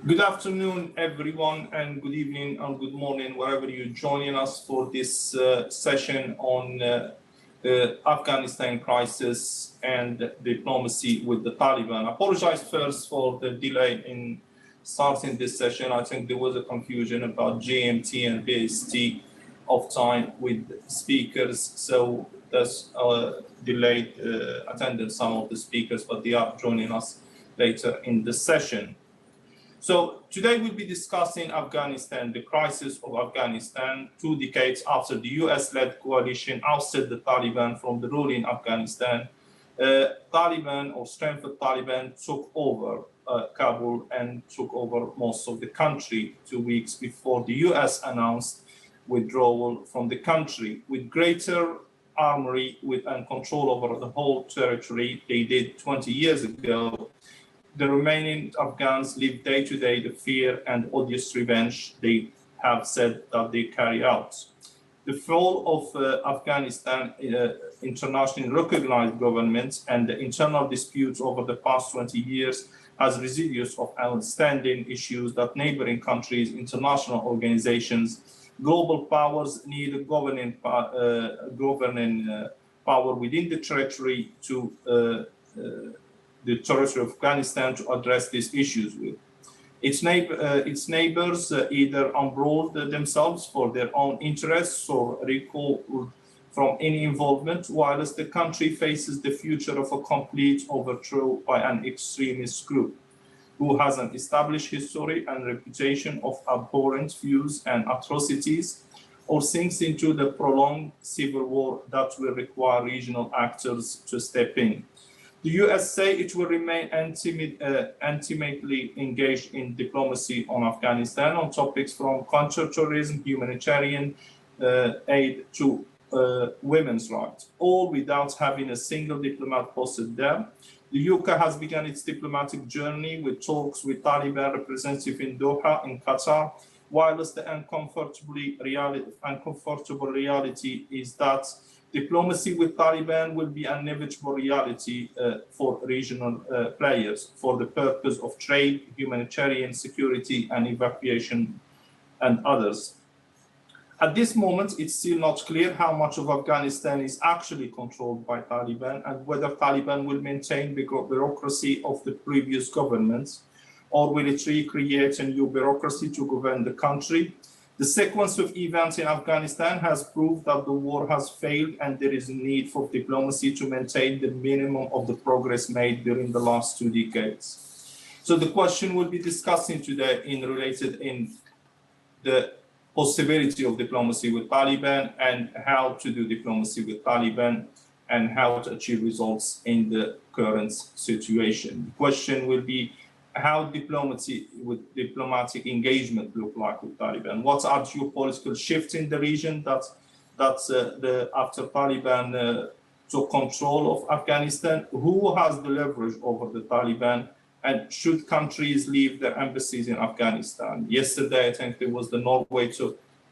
Good afternoon, everyone, and good evening and good morning, wherever you're joining us for this session on the Afghanistan crisis and diplomacy with the Taliban. I apologize first for the delay in starting this session. I think there was a confusion about GMT and BST of time with speakers, so that's delayed attendance some of the speakers, but they are joining us later in the session. So today we'll be discussing Afghanistan, the crisis of Afghanistan, 2 decades after the US-led coalition ousted the Taliban from the rule in Afghanistan. Taliban or strengthened Taliban took over Kabul and took over most of the country 2 weeks before the US announced withdrawal from the country. With greater armory and control over the whole territory they did 20 years ago, the remaining Afghans live day to day the fear and odious revenge they have said that they carry out. The fall of Afghanistan internationally recognized government and the internal disputes over the past 20 years has residues of outstanding issues that neighboring countries, international organizations, global powers need a governing power within the territory to the territory of Afghanistan to address these issues with. Its neighbors either unrolled themselves for their own interests or recoiled from any involvement, whilst the country faces the future of a complete overthrow by an extremist group who has an established history and reputation of abhorrent views and atrocities, or sinks into the prolonged civil war that will require regional actors to step in. The US say it will remain intimately engaged in diplomacy on Afghanistan on topics from counterterrorism, humanitarian aid to women's rights, all without having a single diplomat posted there. The UK has begun its diplomatic journey with talks with Taliban representatives in Doha, in Qatar, whilst the uncomfortable reality is that diplomacy with Taliban will be an inevitable reality for regional players for the purpose of trade, humanitarian security, and evacuation, and others. At this moment, it's still not clear how much of Afghanistan is actually controlled by Taliban and whether Taliban will maintain the bureaucracy of the previous governments or will it recreate a new bureaucracy to govern the country. The sequence of events in Afghanistan has proved that the war has failed and there is a need for diplomacy to maintain the minimum of the progress made during the last 2 decades. So the question we'll be discussing today related in the possibility of diplomacy with Taliban and how to do diplomacy with Taliban and how to achieve results in the current situation. The question will be how diplomatic engagement look like with Taliban. What are geopolitical shifts in the region after Taliban took control of Afghanistan? Who has the leverage over the Taliban? And should countries leave their embassies in Afghanistan? Yesterday, I think there was the Norway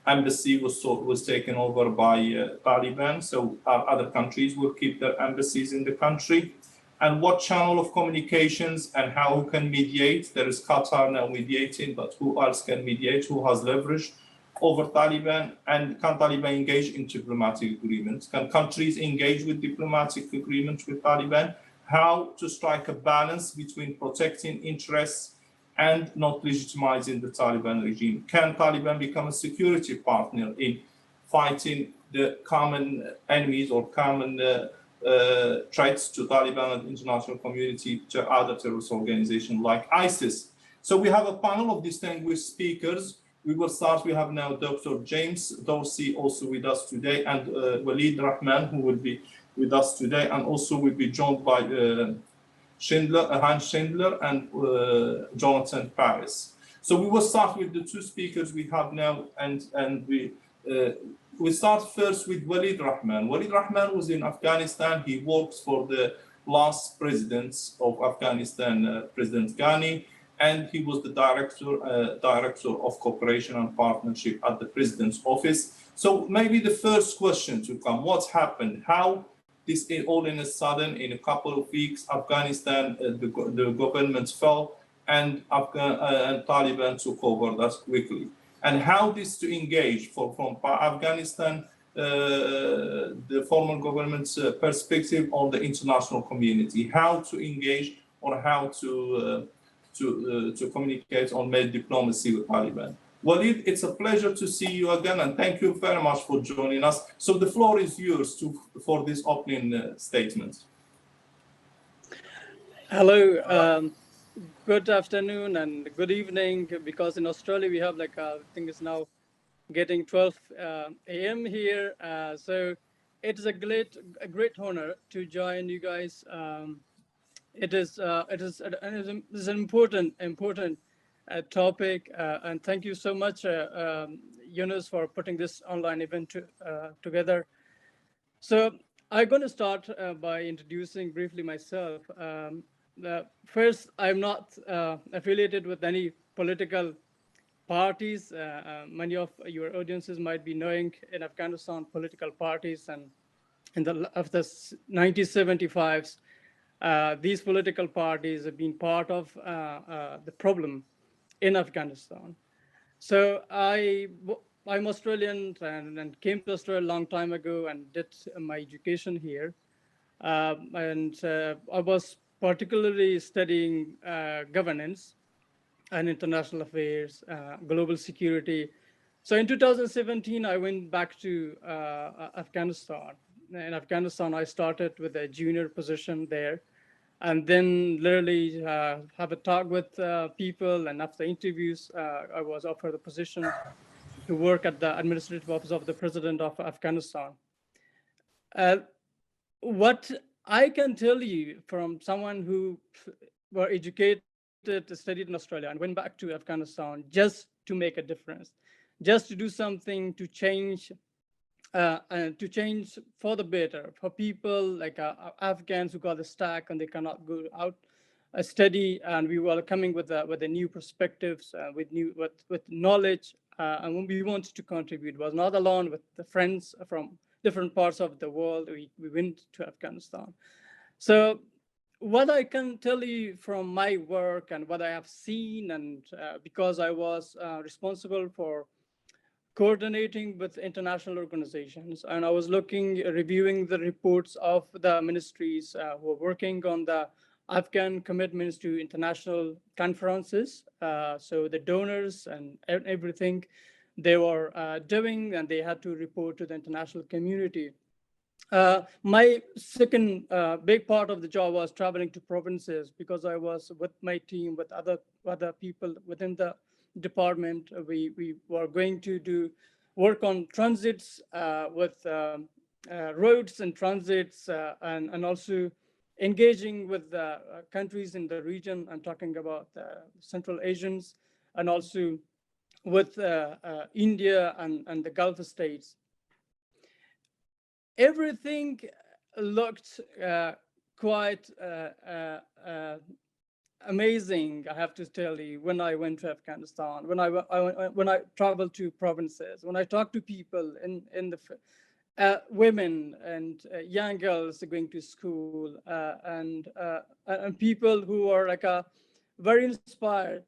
embassy was taken over by Taliban. So other countries will keep their embassies in the country. And what channel of communications and how we can mediate? There is Qatar now mediating, but who else can mediate? Who has leverage over Taliban? And can Taliban engage in diplomatic agreements? Can countries engage with diplomatic agreements with Taliban? How to strike a balance between protecting interests and not legitimizing the Taliban regime? Can Taliban become a security partner in fighting the common enemies or common threats to Taliban and the international community to other terrorist organizations like ISIS? So we have a panel of distinguished speakers. We will start, we have now Dr. James Dorsey also with us today and Walid Rahman, who will be with us today, and also will be joined by Hans Schindler and Jonathan Paris. So we will start with the 2 speakers we have now, and we start first with Walid Rahman. Walid Rahman was in Afghanistan. He worked for the last president of Afghanistan, President Ghani, and he was the director of cooperation and partnership at the president's office. So maybe the first question to come: what's happened? How this all in a sudden, in a couple of weeks, Afghanistan, the government fell, and Taliban took over that quickly. And how this to engage from Afghanistan, the former government's perspective on the international community, how to engage or how to communicate on male diplomacy with Taliban. Walid, it's a pleasure to see you again, and thank you very much for joining us. So the floor is yours for this opening statement. Hello, good afternoon and good evening, because in Australia we have like, I think it's now getting 12 a.m. here. So it is a great honor to join you guys. It is an important topic, and thank you so much, Yunus, for putting this online event together. So I'm going to start by introducing briefly myself. First, I'm not affiliated with any political parties. Many of your audiences might be knowing in Afghanistan political parties, and of the 1975s, these political parties have been part of the problem in Afghanistan. So I'm Australian and came to Australia a long time ago and did my education here. I was particularly studying governance and international affairs, global security. So in 2017, I went back to Afghanistan. In Afghanistan, I started with a junior position there, and then literally have a talk with people. And after interviews, I was offered the position to work at the administrative office of the president of Afghanistan. What I can tell you from someone who were educated, studied in Australia and went back to Afghanistan just to make a difference, just to do something to change for the better for people like Afghans who got stuck and they cannot go out study, and we were coming with the new perspectives, with knowledge, and we wanted to contribute. It was not alone with the friends from different parts of the world. We went to Afghanistan. So what I can tell you from my work and what I have seen, and because I was responsible for coordinating with international organizations, and I was reviewing the reports of the ministries who are working on the Afghan commitments to international conferences. So the donors and everything they were doing, and they had to report to the international community. My second big part of the job was traveling to provinces, because I was with my team, with other people within the department. We were going to do work on transits with roads and transits, and also engaging with the countries in the region. I'm talking about Central Asians, and also with India and the Gulf states. Everything looked quite amazing, I have to tell you, when I went to Afghanistan, when I traveled to provinces, when I talked to people in the women and young girls going to school, and people who are like very inspired.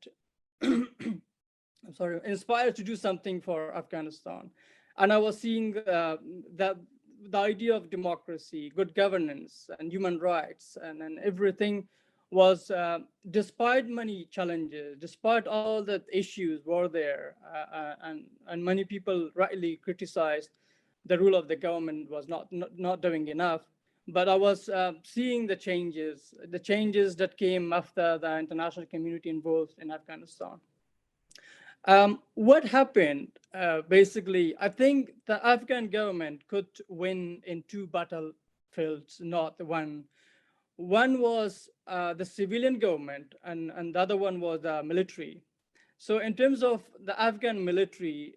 I'm sorry, inspired to do something for Afghanistan. And I was seeing that the idea of democracy, good governance, and human rights, and everything was, despite many challenges, despite all the issues were there, and many people rightly criticized the rule of the government was not doing enough. But I was seeing the changes that came after the international community involved in Afghanistan. What happened, basically, I think the Afghan government could win in two battlefields, not one. One was the civilian government, and the other one was the military. So in terms of the Afghan military,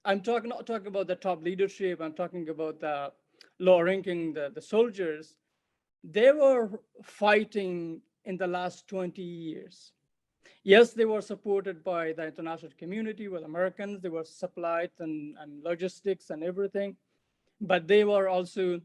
I'm not talking about the top leadership, I'm talking about the lower ranking, the soldiers. They were fighting in the last 20 years. Yes, they were supported by the international community with Americans. They were supplied and logistics and everything, but they were also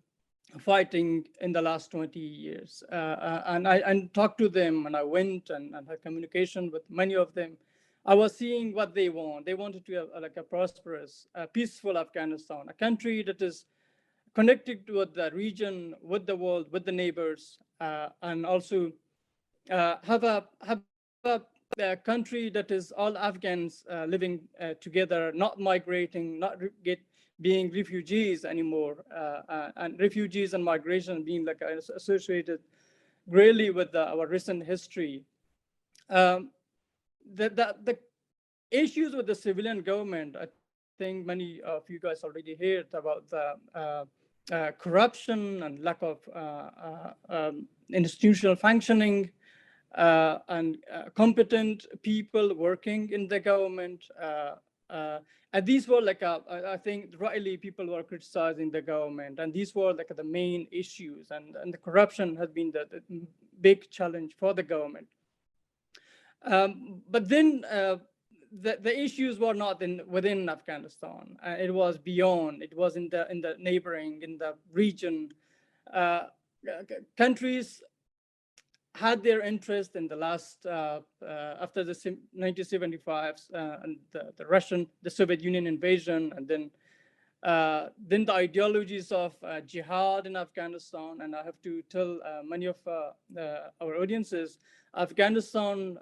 fighting in the last 20 years. And I talked to them, and I went and had communication with many of them. I was seeing what they want. They wanted to have like a prosperous, peaceful Afghanistan, a country that is connected with the region, with the world, with the neighbors, and also have a country that is all Afghans living together, not migrating, not being refugees anymore, and refugees and migration being like associated greatly with our recent history. Um, the issues with the civilian government, I think many of you guys already heard about the corruption and lack of institutional functioning, and competent people working in the government. And these were like, I think rightly people were criticizing the government, and these were like the main issues, and the corruption has been the big challenge for the government. But then the issues were not within Afghanistan. It was beyond. It was in the neighboring, in the region. Countries had their interest in the last, after the 1975 and the Soviet Union invasion, and then the ideologies of jihad in Afghanistan. And I have to tell many of our audiences, Afghanistan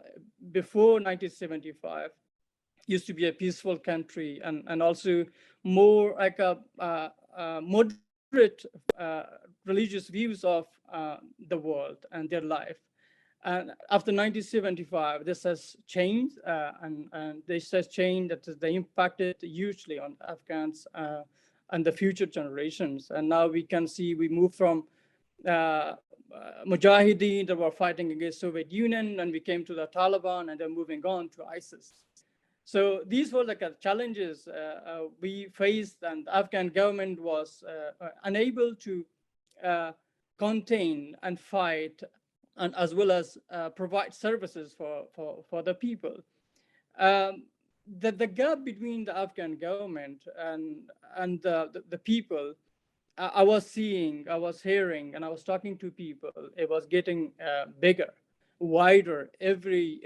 before 1975 used to be a peaceful country, and also more like a moderate religious views of the world and their life. And after 1975, this has changed, and this has changed that they impacted hugely on Afghans and the future generations. And now we can see we move from Mujahideen that were fighting against Soviet Union, and we came to the Taliban, and then moving on to ISIS. So these were like challenges we faced, and the Afghan government was unable to contain and fight, and as well as provide services for the people. The gap between the Afghan government and the people, I was seeing, I was hearing, and I was talking to people. It was getting bigger, wider every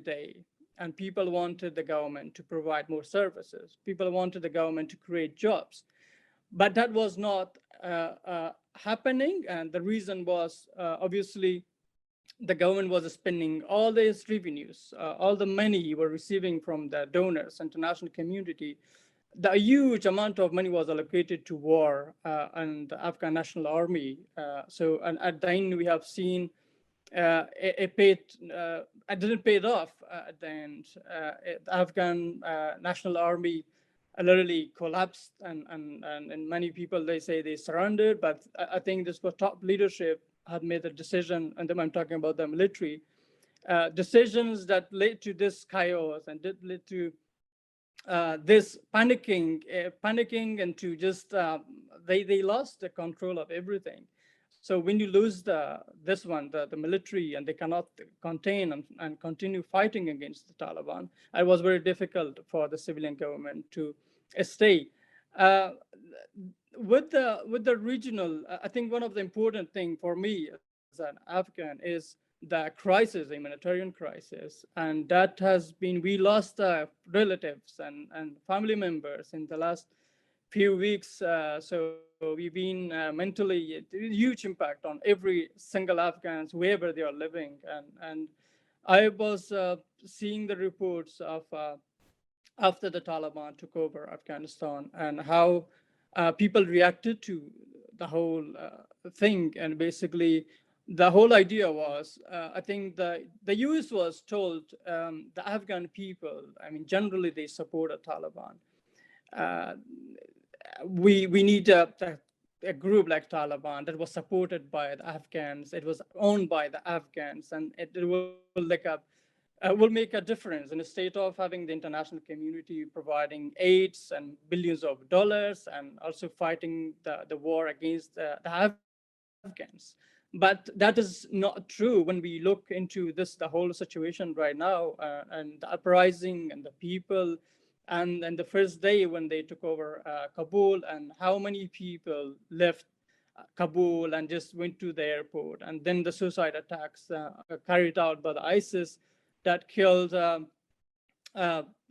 day. And people wanted the government to provide more services. People wanted the government to create jobs. But that was not happening. And the reason was obviously the government was spending all these revenues, all the money you were receiving from the donors, international community. The huge amount of money was allocated to war and the Afghan National Army. And at the end, we have seen it didn't pay it off at the end. The Afghan National Army literally collapsed, and many people, they say they surrendered, but I think this was top leadership had made a decision, and then I'm talking about the military, decisions that led to this chaos and did lead to this panicking, and to just, they lost the control of everything. So when you lose the military, and they cannot contain and continue fighting against the Taliban, it was very difficult for the civilian government to stay. With the regional, I think one of the important thing for me as an Afghan is the crisis, the humanitarian crisis, and that has been, we lost relatives and family members in the last few weeks. So we've been mentally, huge impact on every single Afghans, wherever they are living. And I was seeing the reports of after the Taliban took over Afghanistan, and how people reacted to the whole thing. And basically, the whole idea was, I think the US was told the Afghan people, I mean, generally they support the Taliban. We need a group like Taliban that was supported by the Afghans. It was owned by the Afghans, and it will will make a difference in the state of having the international community providing aids and billions of dollars, and also fighting the war against the Afghans. But that is not true when we look into the whole situation right now, and the uprising and the people, and the first day when they took over Kabul, and how many people left Kabul and just went to the airport. And then the suicide attacks carried out by the ISIS that killed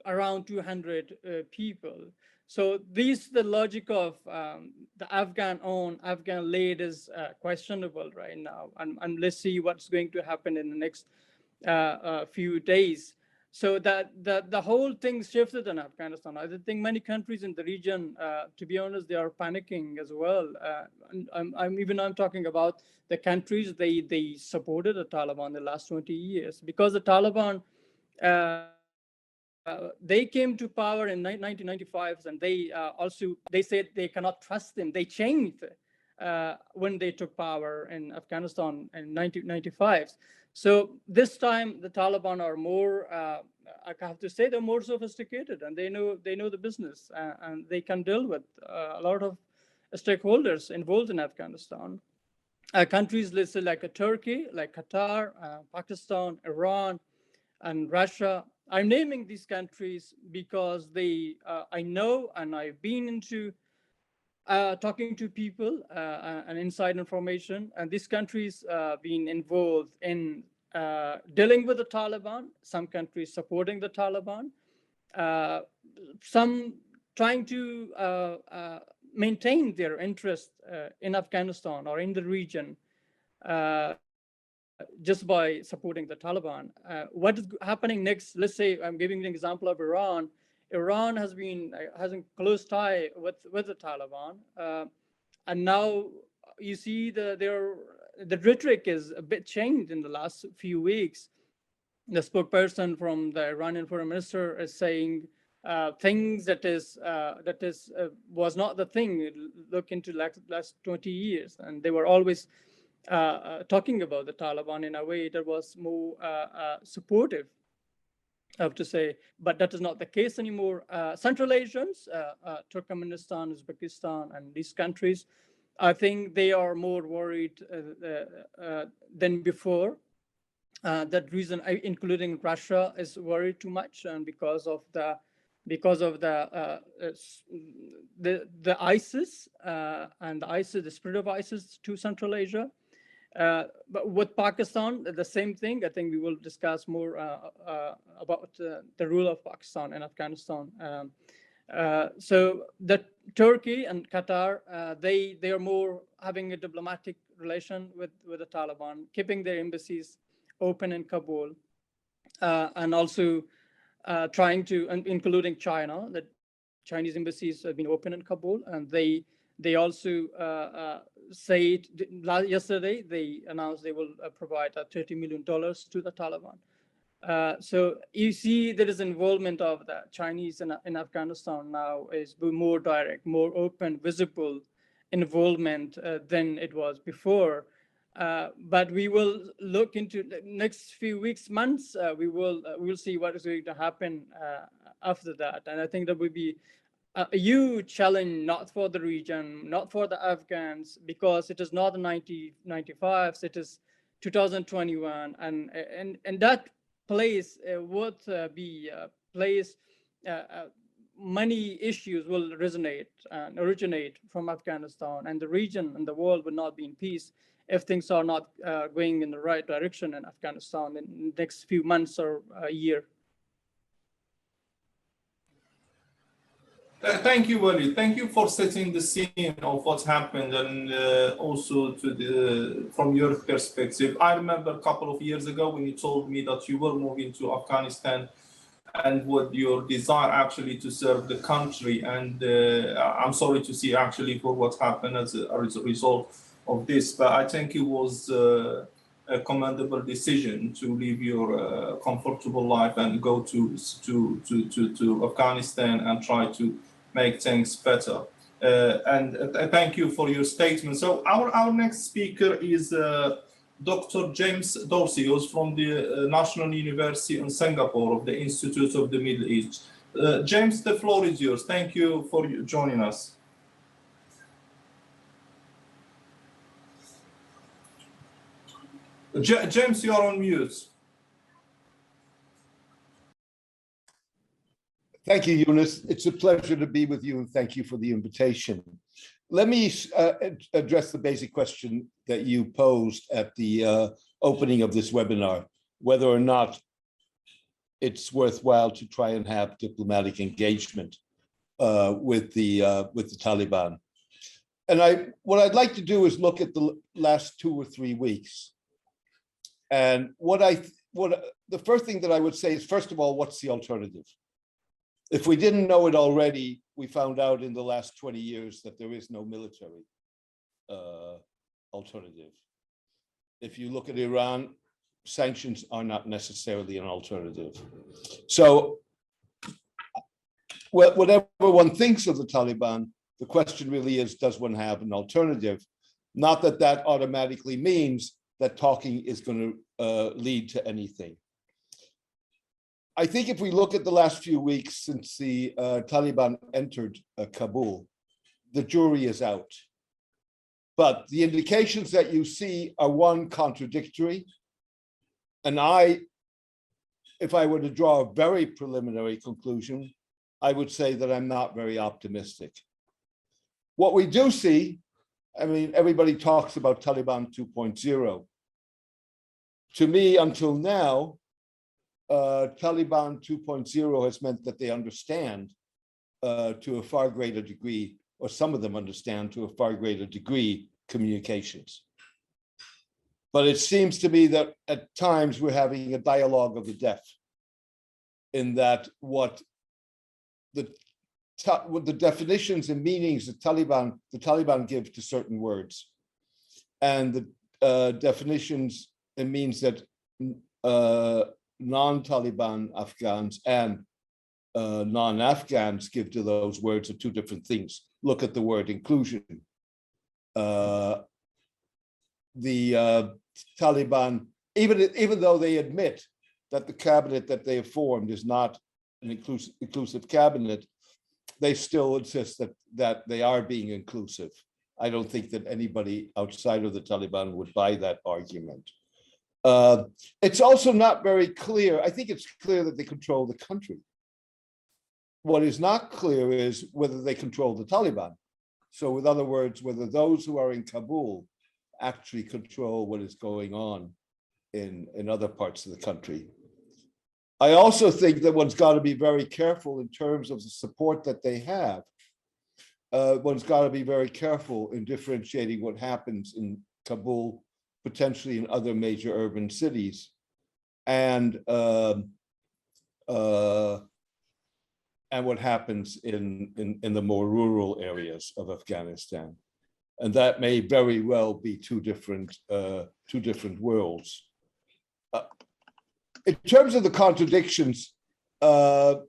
around 200 people. So the logic of the Afghan led is questionable right now. And let's see what's going to happen in the next few days. So that the whole thing shifted in Afghanistan. I think many countries in the region, to be honest, they are panicking as well. I'm talking about the countries they supported the Taliban the last 20 years, because the Taliban they came to power in 1995, and they said they cannot trust them. They changed when they took power in Afghanistan in 1995. So this time the Taliban are more, I have to say, they're more sophisticated, and they know the business, and they can deal with a lot of stakeholders involved in Afghanistan. Countries listed like Turkey, like Qatar, Pakistan, Iran, and Russia. I'm naming these countries because I know, and I've been into talking to people and inside information, and these countries being involved in dealing with the Taliban, some countries supporting the Taliban, some trying to maintain their interest in Afghanistan or in the region just by supporting the Taliban. What is happening next? Let's say I'm giving an example of Iran. Iran has a close tie with the Taliban, and now you see the rhetoric is a bit changed in the last few weeks. The spokesperson from the Iranian foreign minister is saying things that was not the thing. Look into last 20 years, and they were always talking about the Taliban in a way that was more supportive, I have to say, but that is not the case anymore. Central Asians, Turkmenistan, Uzbekistan, and these countries, I think they are more worried than before. That reason, including Russia, is worried too much, and because of the ISIS and the spread of ISIS to Central Asia. But with Pakistan, the same thing. I think we will discuss more about the role of Pakistan and Afghanistan. So the Turkey and Qatar, they are more having a diplomatic relation with the Taliban, keeping their embassies open in Kabul, and also trying to, including China, that Chinese embassies have been open in Kabul, and they also said yesterday they announced they will provide $30 million to the Taliban. So you see there is involvement of the Chinese in Afghanistan now is more direct, more open, visible involvement than it was before. But we will look into the next few weeks, months. We will see what is going to happen after that, and I think that would be a huge challenge, not for the region, not for the Afghans, because it is not the 1995s, it is 2021, and that place would be a place many issues will resonate and originate from Afghanistan, and the region and the world would not be in peace if things are not going in the right direction in Afghanistan in the next few months or a year. Thank you, Wally. Thank you for setting the scene of what's happened, and also from your perspective. I remember a couple of years ago when you told me that you were moving to Afghanistan and with your desire actually to serve the country. And I'm sorry to see actually for what happened as a result of this, but I think it was a commendable decision to leave your comfortable life and go to Afghanistan and try to make things better. And thank you for your statement. So our next speaker is Dr. James Dorsey, who's from the National University in Singapore of the Institute of the Middle East. James, the floor is yours. Thank you for joining us. James, you are on mute. Thank you, Eunice. It's a pleasure to be with you, and thank you for the invitation. Let me address the basic question that you posed at the opening of this webinar, whether or not it's worthwhile to try and have diplomatic engagement with the Taliban. And what I'd like to do is look at the last 2 or 3 weeks. And the first thing that I would say is, first of all, what's the alternative? If we didn't know it already, we found out in the last 20 years that there is no military alternative. If you look at Iran, sanctions are not necessarily an alternative. So whatever one thinks of the Taliban, the question really is, does one have an alternative? Not that that automatically means that talking is going to lead to anything. I think if we look at the last few weeks since the Taliban entered Kabul, the jury is out. But the indications that you see are, one, contradictory. And if I were to draw a very preliminary conclusion, I would say that I'm not very optimistic. What we do see, I mean, everybody talks about Taliban 2.0. To me, until now, Taliban 2.0 has meant that they understand to a far greater degree, or some of them understand to a far greater degree, communications. But it seems to me that at times we're having a dialogue of the deaf, in that what the definitions and meanings the Taliban give to certain words, and the definitions and means that non-Taliban Afghans and non-Afghans give to those words are two different things. Look at the word inclusion. The Taliban, even though they admit that the cabinet that they have formed is not an inclusive cabinet, they still insist that they are being inclusive. I don't think that anybody outside of the Taliban would buy that argument. It's also not very clear. I think it's clear that they control the country. What is not clear is whether they control the Taliban. So in other words, whether those who are in Kabul actually control what is going on in other parts of the country. I also think that one's got to be very careful in terms of the support that they have. One's got to be very careful in differentiating what happens in Kabul, potentially in other major urban cities, and what happens in the more rural areas of Afghanistan. And that may very well be two different worlds. In terms of the contradictions, on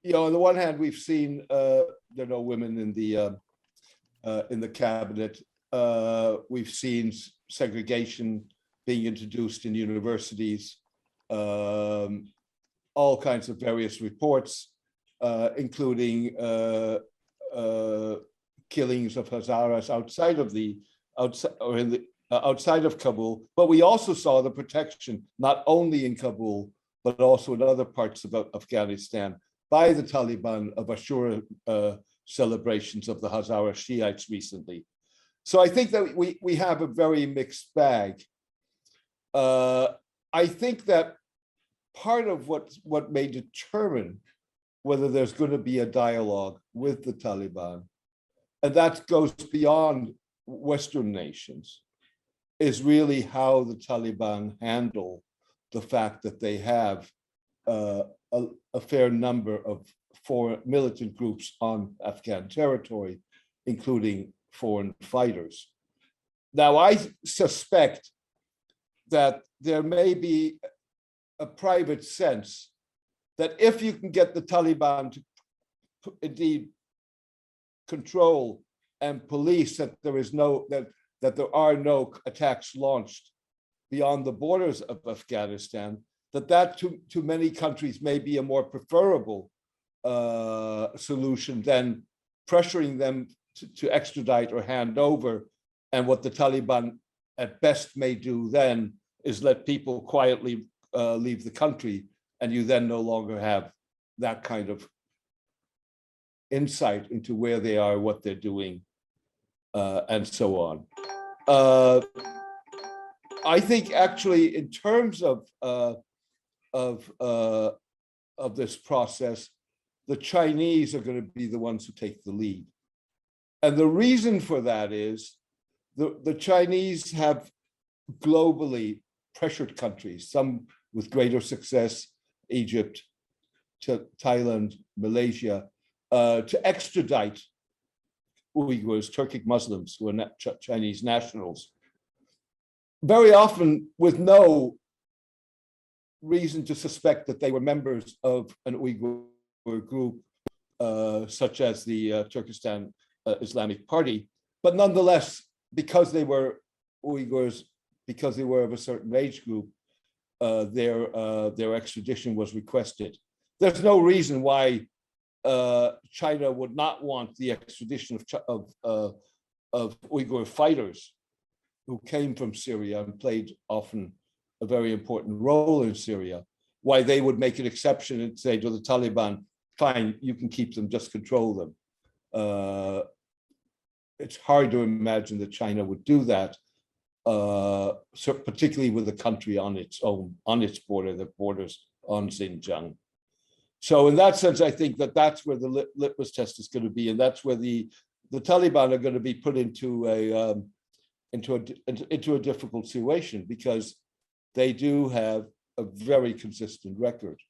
the one hand, we've seen there are no women in the cabinet. We've seen segregation being introduced in universities, all kinds of various reports, including killings of Hazaras outside of Kabul. But we also saw the protection, not only in Kabul, but also in other parts of Afghanistan by the Taliban of Ashura celebrations of the Hazara Shiites recently. So I think that we have a very mixed bag. I think that part of what may determine whether there's going to be a dialogue with the Taliban, and that goes beyond Western nations, is really how the Taliban handle the fact that they have a fair number of foreign militant groups on Afghan territory, including foreign fighters. Now, I suspect that there may be a private sense that if you can get the Taliban to indeed control and police that there are no attacks launched beyond the borders of Afghanistan, that to many countries may be a more preferable solution than pressuring them to extradite or hand over. And what the Taliban at best may do then is let people quietly leave the country and you then no longer have that kind of insight into where they are, what they're doing, and so on. I think actually, in terms of this process, the Chinese are going to be the ones who take the lead. And the reason for that is the Chinese have globally pressured countries, some with greater success, Egypt, Thailand, Malaysia, to extradite Uyghurs, Turkic Muslims who are Chinese nationals, very often with no reason to suspect that they were members of an Uyghur group, such as the Turkestan Islamic Party, but nonetheless, because they were Uyghurs, because they were of a certain age group, their extradition was requested. There's no reason why China would not want the extradition of Uyghur fighters who came from Syria and played often a very important role in Syria, why they would make an exception and say to the Taliban, fine, you can keep them, just control them. It's hard to imagine that China would do that, particularly with a country on its own, on its border, that borders on Xinjiang. So in that sense, I think that that's where the litmus test is going to be, and that's where the Taliban are going to be put into a difficult situation, because they do have a very consistent record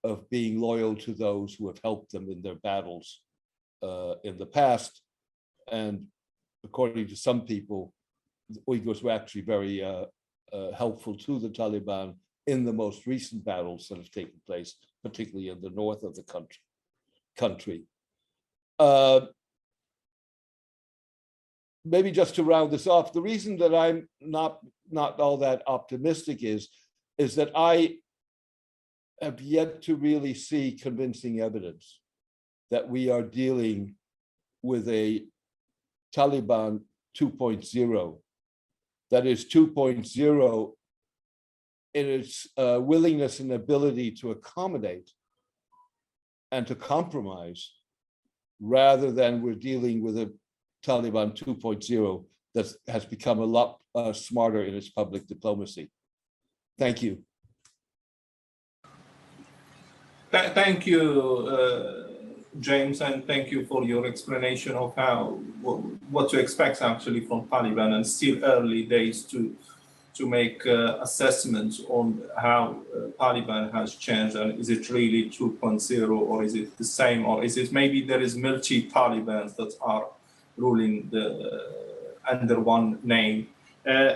of being loyal to those who have helped them in their battles in the past. And according to some people, the Uyghurs were actually very helpful to the Taliban in the most recent battles that have taken place, particularly in the north of the country. Maybe just to round this off, the reason that I'm not all that optimistic is that I have yet to really see convincing evidence that we are dealing with a Taliban 2.0, that is 2.0 in its willingness and ability to accommodate and to compromise, rather than we're dealing with a Taliban 2.0 that has become a lot smarter in its public diplomacy. Thank you. Thank you, James, and thank you for your explanation of what to expect actually from Taliban, and still early days to make assessments on how Taliban has changed, and is it really 2.0, or is it the same, or is it maybe there is multi-Talibans that are ruling under one name.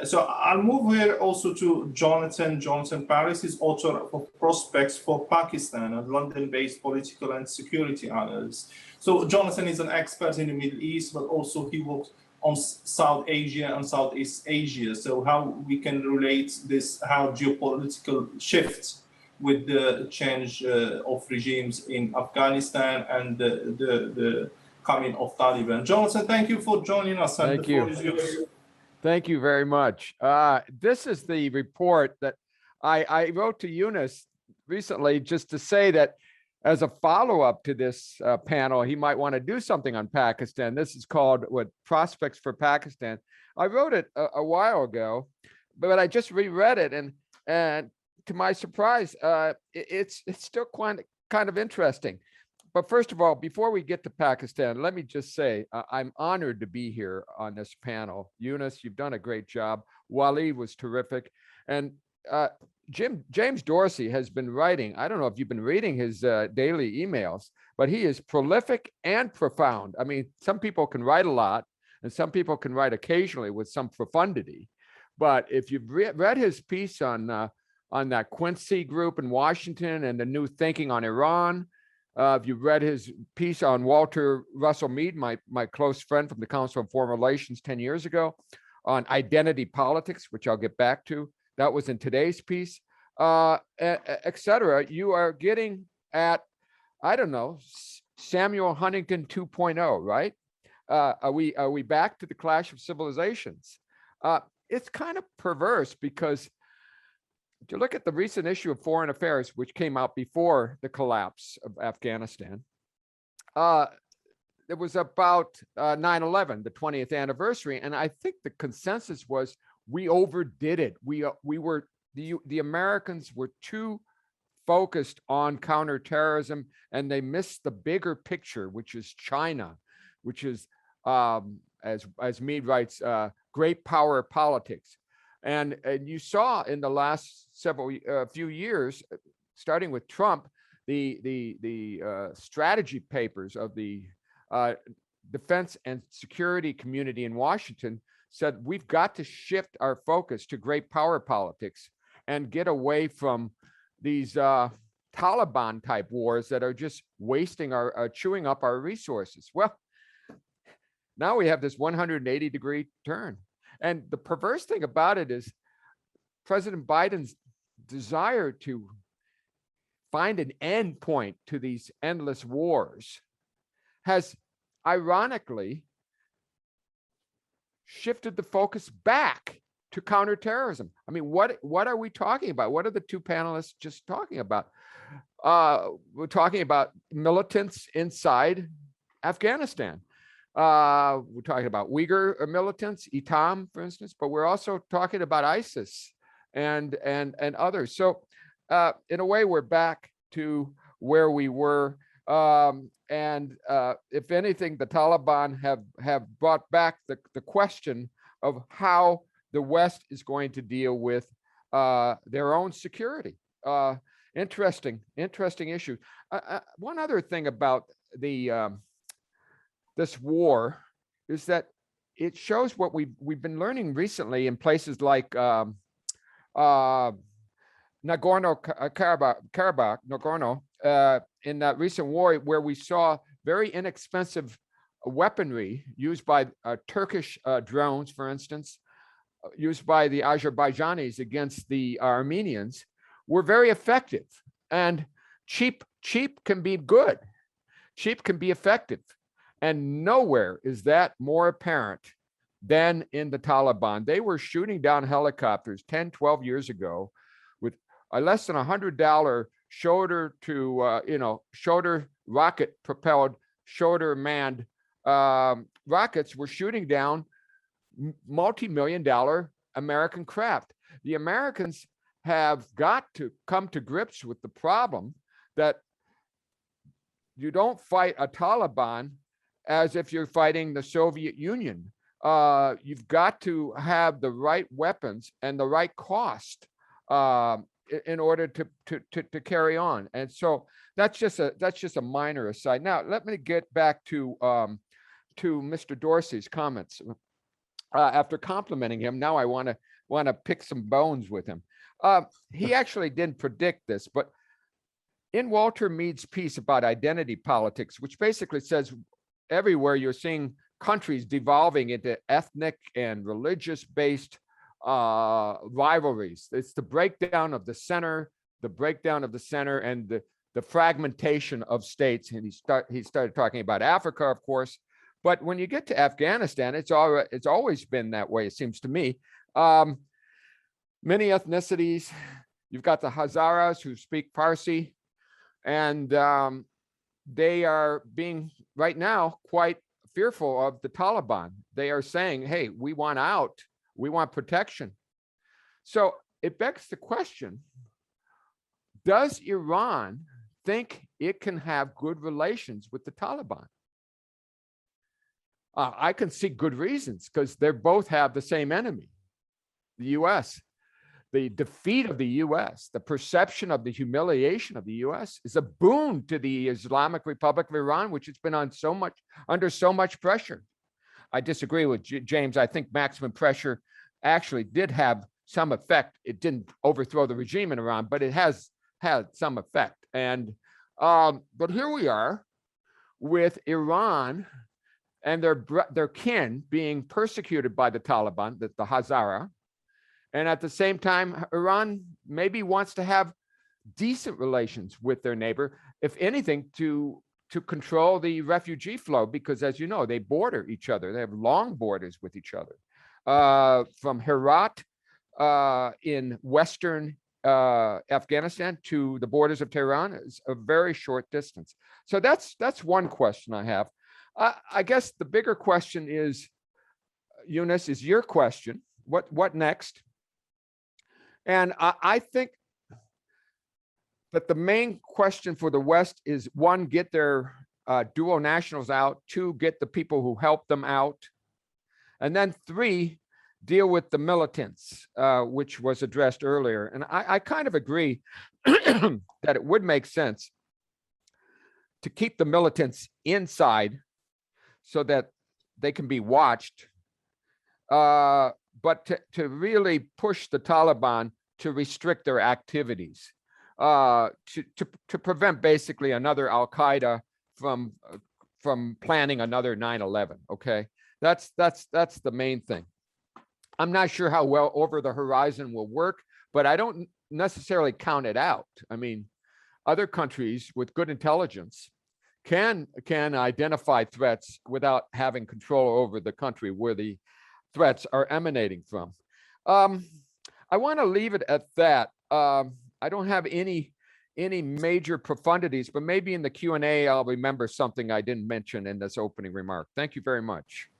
So I'll move here also to Jonathan Paris, is author of Prospects for Pakistan, a London-based political and security analyst. So Jonathan is an expert in the Middle East, but also he works on South Asia and Southeast Asia. So how we can relate this, how geopolitical shifts with the change of regimes in Afghanistan and the coming of Taliban. Jonathan, thank you for joining us. Thank you. Thank you very much. This is the report that I wrote to Yunus recently, just to say that as a follow-up to this panel, he might want to do something on Pakistan. This is called Prospects for Pakistan. I wrote it a while ago, but I just reread it, and to my surprise, it's still kind of interesting. But first of all, before we get to Pakistan, let me just say, I'm honored to be here on this panel. Yunus, you've done a great job. Waleed was terrific. And James Dorsey has been writing, I don't know if you've been reading his daily emails, but he is prolific and profound. I mean, some people can write a lot, and some people can write occasionally with some profundity. But if you've read his piece on that Quincy group in Washington and the new thinking on Iran, if you've read his piece on Walter Russell Mead, my close friend from the Council on Foreign Relations 10 years ago, on identity politics, which I'll get back to, that was in today's piece, et cetera, you are getting at, I don't know, Samuel Huntington 2.0, right? Are we back to the clash of civilizations? It's kind of perverse, because if you look at the recent issue of Foreign Affairs, which came out before the collapse of Afghanistan, it was about 9/11, the 20th anniversary, and I think the consensus was we overdid it. We were the Americans were too focused on counterterrorism, and they missed the bigger picture, which is China, which is as Mead writes, great power politics. And you saw in the last few years, starting with Trump, the strategy papers of the defense and security community in Washington said we've got to shift our focus to great power politics and get away from these Taliban type wars that are just wasting chewing up our resources. Well, now we have this 180-degree turn. And the perverse thing about it is President Biden's desire to find an end point to these endless wars has ironically shifted the focus back to counterterrorism. I mean, what are we talking about? What are the two panelists just talking about? We're talking about militants inside Afghanistan. We're talking about Uyghur militants, ITAM, for instance, but we're also talking about ISIS and others. So in a way, we're back to where we were. And if anything, the Taliban have brought back the question of how the West is going to deal with their own security. Interesting issue. One other thing about this war is that it shows what we've been learning recently in places like Nagorno-Karabakh, in that recent war where we saw very inexpensive weaponry used by Turkish drones, for instance, used by the Azerbaijanis against the Armenians, were very effective. And cheap can be good. Cheap can be effective. And nowhere is that more apparent than in the Taliban. They were shooting down helicopters 10, 12 years ago with a less than $100 shoulder rocket propelled, shoulder manned rockets were shooting down multi-million-dollar American craft. The Americans have got to come to grips with the problem that you don't fight a Taliban as if you're fighting the Soviet Union. You've got to have the right weapons and the right cost in order to carry on. And so that's just a minor aside. Now let me get back to Mr. Dorsey's comments. After complimenting him, now I want to pick some bones with him. He actually didn't predict this, but in Walter Mead's piece about identity politics, which basically says everywhere you're seeing countries devolving into ethnic and religious-based rivalries. It's the breakdown of the center, and the fragmentation of states. And he started talking about Africa, of course. But when you get to Afghanistan, it's always been that way, it seems to me. Many ethnicities. You've got the Hazaras who speak Farsi, and they are being right now quite fearful of the Taliban. They are saying, hey, we want out, we want protection. So it begs the question, does Iran think it can have good relations with the Taliban? I can see good reasons, because they both have the same enemy, the US. The defeat of the US, the perception of the humiliation of the US is a boon to the Islamic Republic of Iran, which has been under so much pressure. I disagree with James. I think maximum pressure actually did have some effect. It didn't overthrow the regime in Iran, but it has had some effect. And but here we are with Iran and their kin being persecuted by the Taliban, the Hazara. And at the same time, Iran maybe wants to have decent relations with their neighbor, if anything, to control the refugee flow, because as you know, they border each other. They have long borders with each other. From Herat in western Afghanistan to the borders of Tehran is a very short distance. So that's one question I have. I guess the bigger question is, Yunus, is your question. What next? And I think that the main question for the West is, one, get their dual nationals out, two, get the people who help them out, and then three, deal with the militants, which was addressed earlier. And I kind of agree that it would make sense to keep the militants inside so that they can be watched, but to really push the Taliban to restrict their activities, to prevent basically another Al-Qaeda from planning another 9/11. Okay, that's the main thing. I'm not sure how well over the horizon will work, but I don't necessarily count it out. I mean, other countries with good intelligence can identify threats without having control over the country where the threats are emanating from. I want to leave it at that. I don't have any major profundities, but maybe in the Q&A, I'll remember something I didn't mention in this opening remark. Thank you very much.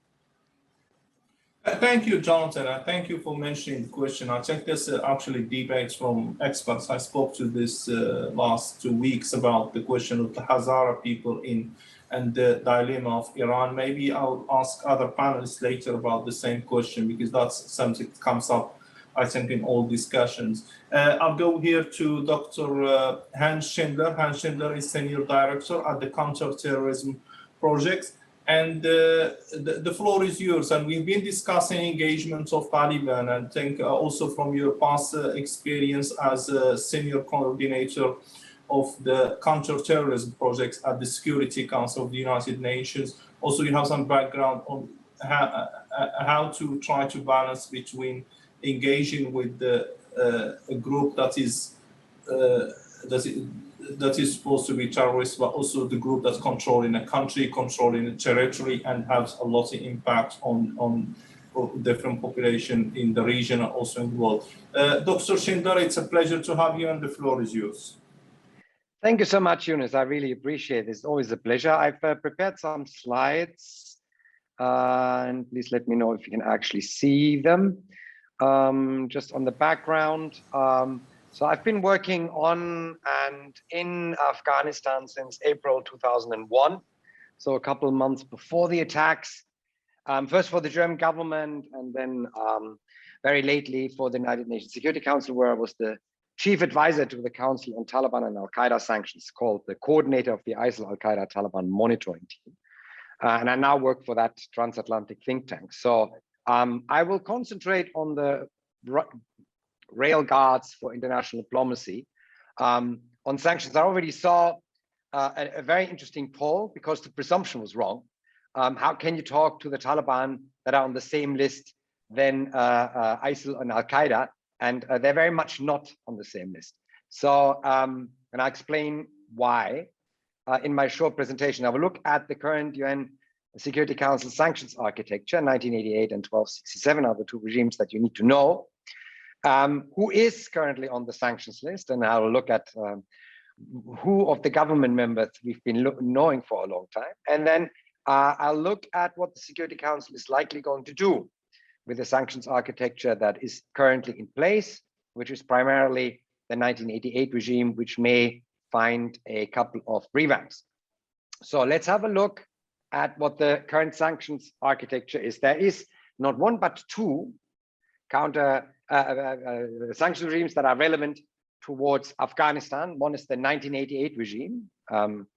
Thank you, Jonathan, and thank you for mentioning the question. I think there's actually debates from experts. I spoke to this last 2 weeks about the question of the Hazara people and the dilemma of Iran. Maybe I'll ask other panelists later about the same question, because that's something that comes up, I think, in all discussions. I'll go here to Dr. Hans Schindler. Hans Schindler is Senior Director at the Counterterrorism Project. And the floor is yours. And we've been discussing engagements of Taliban, and I think also from your past experience as a senior coordinator of the counterterrorism projects at the Security Council of the United Nations. Also, you have some background on how to try to balance between engaging with a group that is supposed to be terrorist, but also the group that's controlling a country, controlling a territory, and has a lot of impact on different population in the region and also in the world. Dr. Schindler, it's a pleasure to have you, and the floor is yours. Thank you so much, Yunus. I really appreciate it. It's always a pleasure. I've prepared some slides, and please let me know if you can actually see them. Just on the background. So I've been working on and in Afghanistan since April 2001. So a couple of months before the attacks, first for the German government, and then very lately for the United Nations Security Council, where I was the chief advisor to the Council on Taliban and Al-Qaeda sanctions, called the coordinator of the ISIL Al-Qaeda Taliban monitoring team. And I now work for that transatlantic think tank. So I will concentrate on the rail guards for international diplomacy. On sanctions, I already saw a very interesting poll, because the presumption was wrong. How can you talk to the Taliban that are on the same list than ISIL and Al-Qaeda? And they're very much not on the same list. So, and I'll explain why in my short presentation. I will look at the current UN Security Council sanctions architecture. 1988 and 1267 are the two regimes that you need to know. Who is currently on the sanctions list, and I will look at who of the government members we've been knowing for a long time. And then I'll look at what the Security Council is likely going to do with the sanctions architecture that is currently in place, which is primarily the 1988 regime, which may find a couple of revamps. So let's have a look at what the current sanctions architecture is. There is not one, but two sanction regimes that are relevant towards Afghanistan. One is the 1988 regime,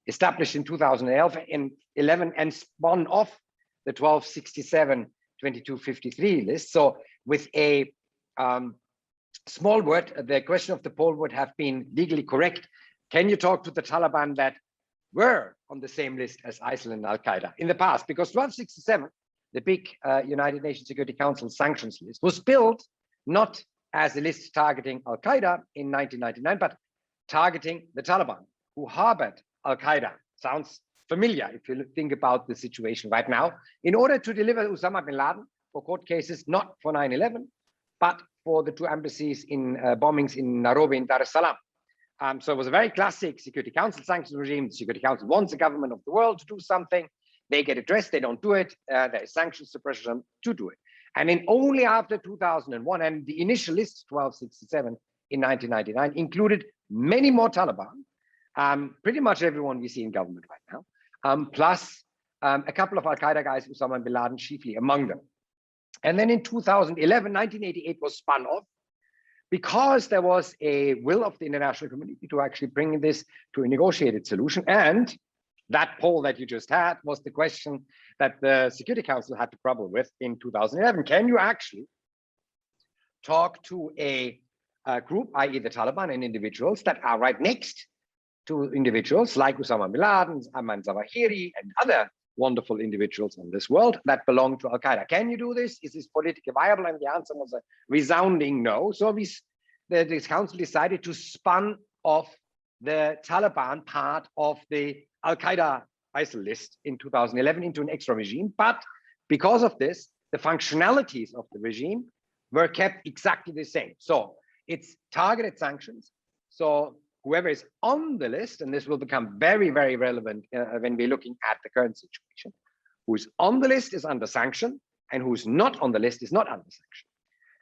established in 2011 and spun off the 1267-2253 list. So with a small word, the question of the poll would have been legally correct. Can you talk to the Taliban that were on the same list as ISIL and Al-Qaeda in the past? Because 1267, the big United Nations Security Council sanctions list, was built not as a list targeting Al-Qaeda in 1999, but targeting the Taliban, who harbored Al-Qaeda. Sounds familiar if you think about the situation right now, in order to deliver Osama bin Laden for court cases, not for 9/11, but for the 2 embassies in bombings in Nairobi and Dar es Salaam. So it was a very classic Security Council sanctions regime. The Security Council wants the government of the world to do something. They get addressed, they don't do it. There is sanctions suppression to do it. And then only after 2001, and the initial list, 1267 in 1999, included many more Taliban, pretty much everyone we see in government right now, plus a couple of Al-Qaeda guys, Osama bin Laden chiefly among them. And then in 2011, 1988 was spun off because there was a will of the international community to actually bring this to a negotiated solution. And that poll that you just had was the question that the Security Council had to trouble with in 2011. Can you actually talk to a group, i.e. the Taliban, and individuals that are right next to individuals like Osama bin Laden, Ayman Zawahiri, and other wonderful individuals in this world that belong to Al-Qaeda? Can you do this? Is this politically viable? And the answer was a resounding no. So this council decided to spun off the Taliban part of the Al-Qaeda ISIL list in 2011 into an extra regime. But because of this, the functionalities of the regime were kept exactly the same. So it's targeted sanctions. So whoever is on the list, and this will become very, very relevant when we're looking at the current situation, who's on the list is under sanction, and who's not on the list is not under sanction.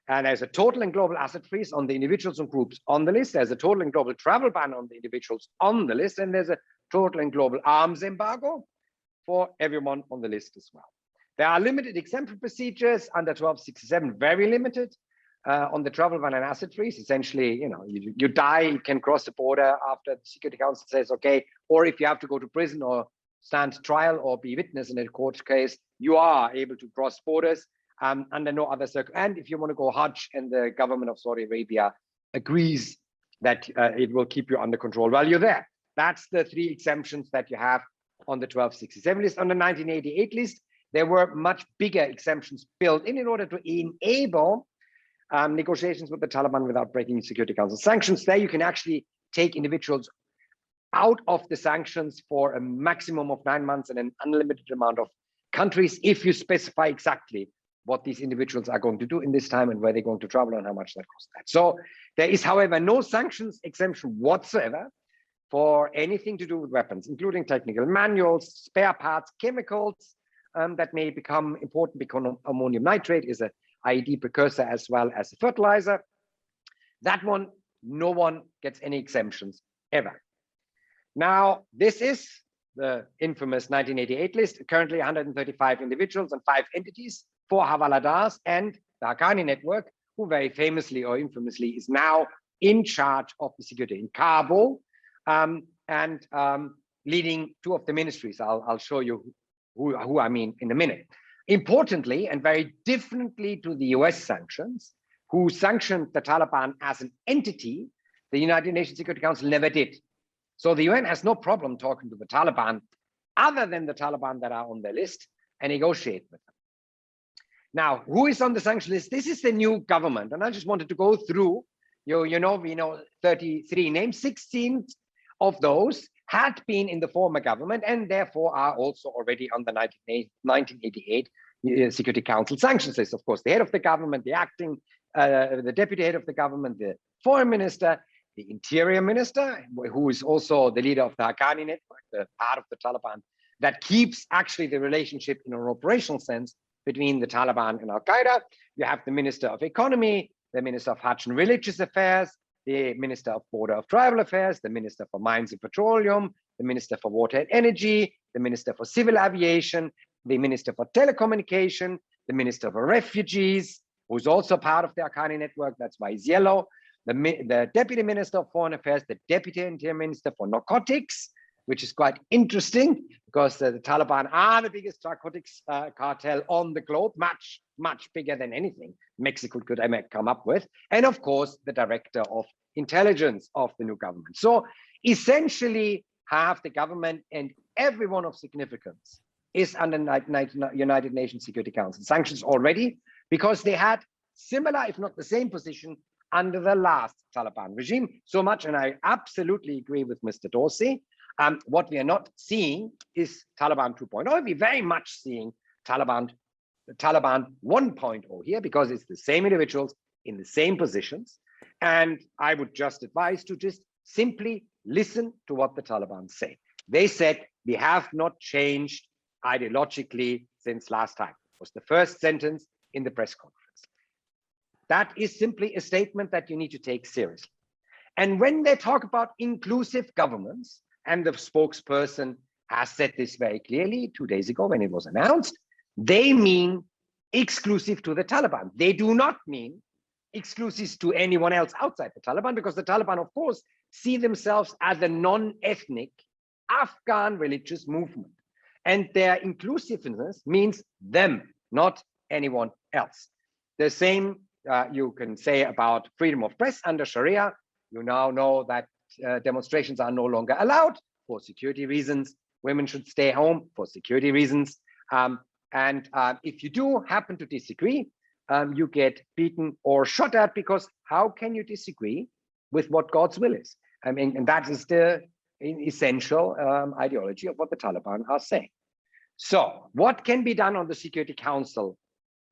And there's a total and global asset freeze on the individuals and groups on the list. There's a total and global travel ban on the individuals on the list. And there's a total and global arms embargo for everyone on the list as well. There are limited exemption procedures under 1267, very limited on the travel ban and asset freeze. Essentially, you die, you can cross the border after the Security Council says, okay, or if you have to go to prison or stand trial or be witness in a court case, you are able to cross borders. Under no other circle. And if you want to go Hajj and the government of Saudi Arabia agrees that it will keep you under control while you're there. That's the 3 exemptions that you have on the 1267 list. On the 1988 list, there were much bigger exemptions built in order to enable negotiations with the Taliban without breaking Security Council sanctions. There you can actually take individuals out of the sanctions for a maximum of 9 months and an unlimited amount of countries if you specify exactly what these individuals are going to do in this time and where they're going to travel and how much that costs. So there is, however, no sanctions exemption whatsoever for anything to do with weapons, including technical manuals, spare parts, chemicals that may become important because ammonium nitrate is an IED precursor as well as a fertilizer. That one, no one gets any exemptions ever. Now, this is the infamous 1988 list, currently 135 individuals and 5 entities, 4 Havaladars and the Haqqani network, who very famously or infamously is now in charge of the security in Kabul and leading 2 of the ministries. I'll show you who I mean in a minute. Importantly, and very differently to the US sanctions, who sanctioned the Taliban as an entity, the United Nations Security Council never did. So the UN has no problem talking to the Taliban, other than the Taliban that are on their list, and negotiate with them. Now, who is on the sanction list? This is the new government. And I just wanted to go through, we know 33 names, 16 of those had been in the former government and therefore are also already on the 1988 Security Council sanctions list. Of course, the head of the government, the acting, the deputy head of the government, the foreign minister, the interior minister, who is also the leader of the Haqqani network, the part of the Taliban that keeps actually the relationship in an operational sense between the Taliban and Al-Qaeda. You have the Minister of Economy, the Minister of Hajj and Religious Affairs, the Minister of Border of Tribal Affairs, the Minister for Mines and Petroleum, the Minister for Water and Energy, the Minister for Civil Aviation, the Minister for Telecommunication, the Minister for Refugees, who's also part of the Haqqani network, that's why he's yellow, the Deputy Minister of Foreign Affairs, the Deputy Interior Minister for Narcotics, which is quite interesting because the Taliban are the biggest narcotics cartel on the globe, much, much bigger than anything Mexico could ever come up with. And of course, the Director of Intelligence of the new government. So essentially, half the government and everyone of significance is under United Nations Security Council sanctions already because they had similar, if not the same position under the last Taliban regime. So much, and I absolutely agree with Mr. Dorsey, what we are not seeing is Taliban 2.0. We're very much seeing Taliban 1.0 here because it's the same individuals in the same positions. And I would just advise to just simply listen to what the Taliban say. They said, we have not changed ideologically since last time. It was the first sentence in the press conference. That is simply a statement that you need to take seriously. And when they talk about inclusive governments, and the spokesperson has said this very clearly 2 days ago when it was announced, they mean exclusive to the Taliban. They do not mean exclusive to anyone else outside the Taliban, because the Taliban, of course, see themselves as a non-ethnic Afghan religious movement. And their inclusiveness means them, not anyone else. The same you can say about freedom of press under Sharia. You now know that demonstrations are no longer allowed for security reasons. Women should stay home for security reasons. If you do happen to disagree, you get beaten or shot at, because how can you disagree with what God's will is? I mean, and that is the essential ideology of what the Taliban are saying. So what can be done on the Security Council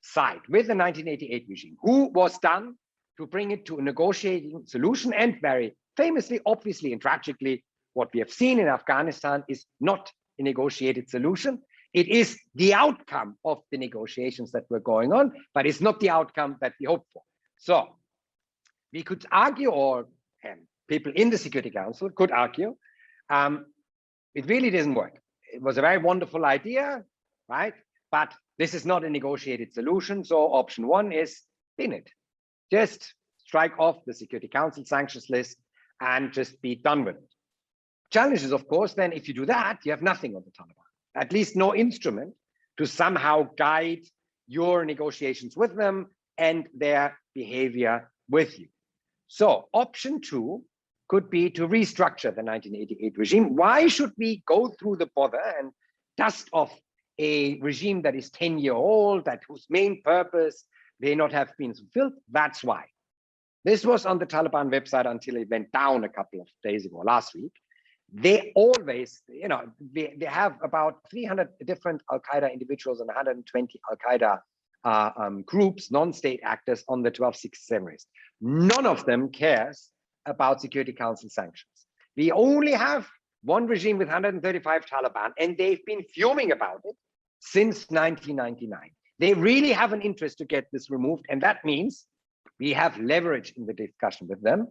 side with the 1988 regime? Who was done to bring it to a negotiating solution? And very famously, obviously, and tragically, what we have seen in Afghanistan is not a negotiated solution. It is the outcome of the negotiations that were going on, but it's not the outcome that we hoped for. So we could argue, or people in the Security Council could argue, it really didn't work. It was a very wonderful idea, right? But this is not a negotiated solution. So option one is pin it. Just strike off the Security Council sanctions list and just be done with it. Challenge is, of course, then if you do that, you have nothing on the Taliban, at least no instrument to somehow guide your negotiations with them and their behavior with you. So option two could be to restructure the 1988 regime. Why should we go through the bother and dust off a regime that is 10-year-old, that whose main purpose may not have been fulfilled? That's why. This was on the Taliban website until it went down a couple of days ago, last week. They always, they have about 300 different Al-Qaeda individuals and 120 Al-Qaeda groups, non-state actors on the 1267 list. None of them cares about Security Council sanctions. We only have one regime with 135 Taliban, and they've been fuming about it since 1999. They really have an interest to get this removed, and that means we have leverage in the discussion with them,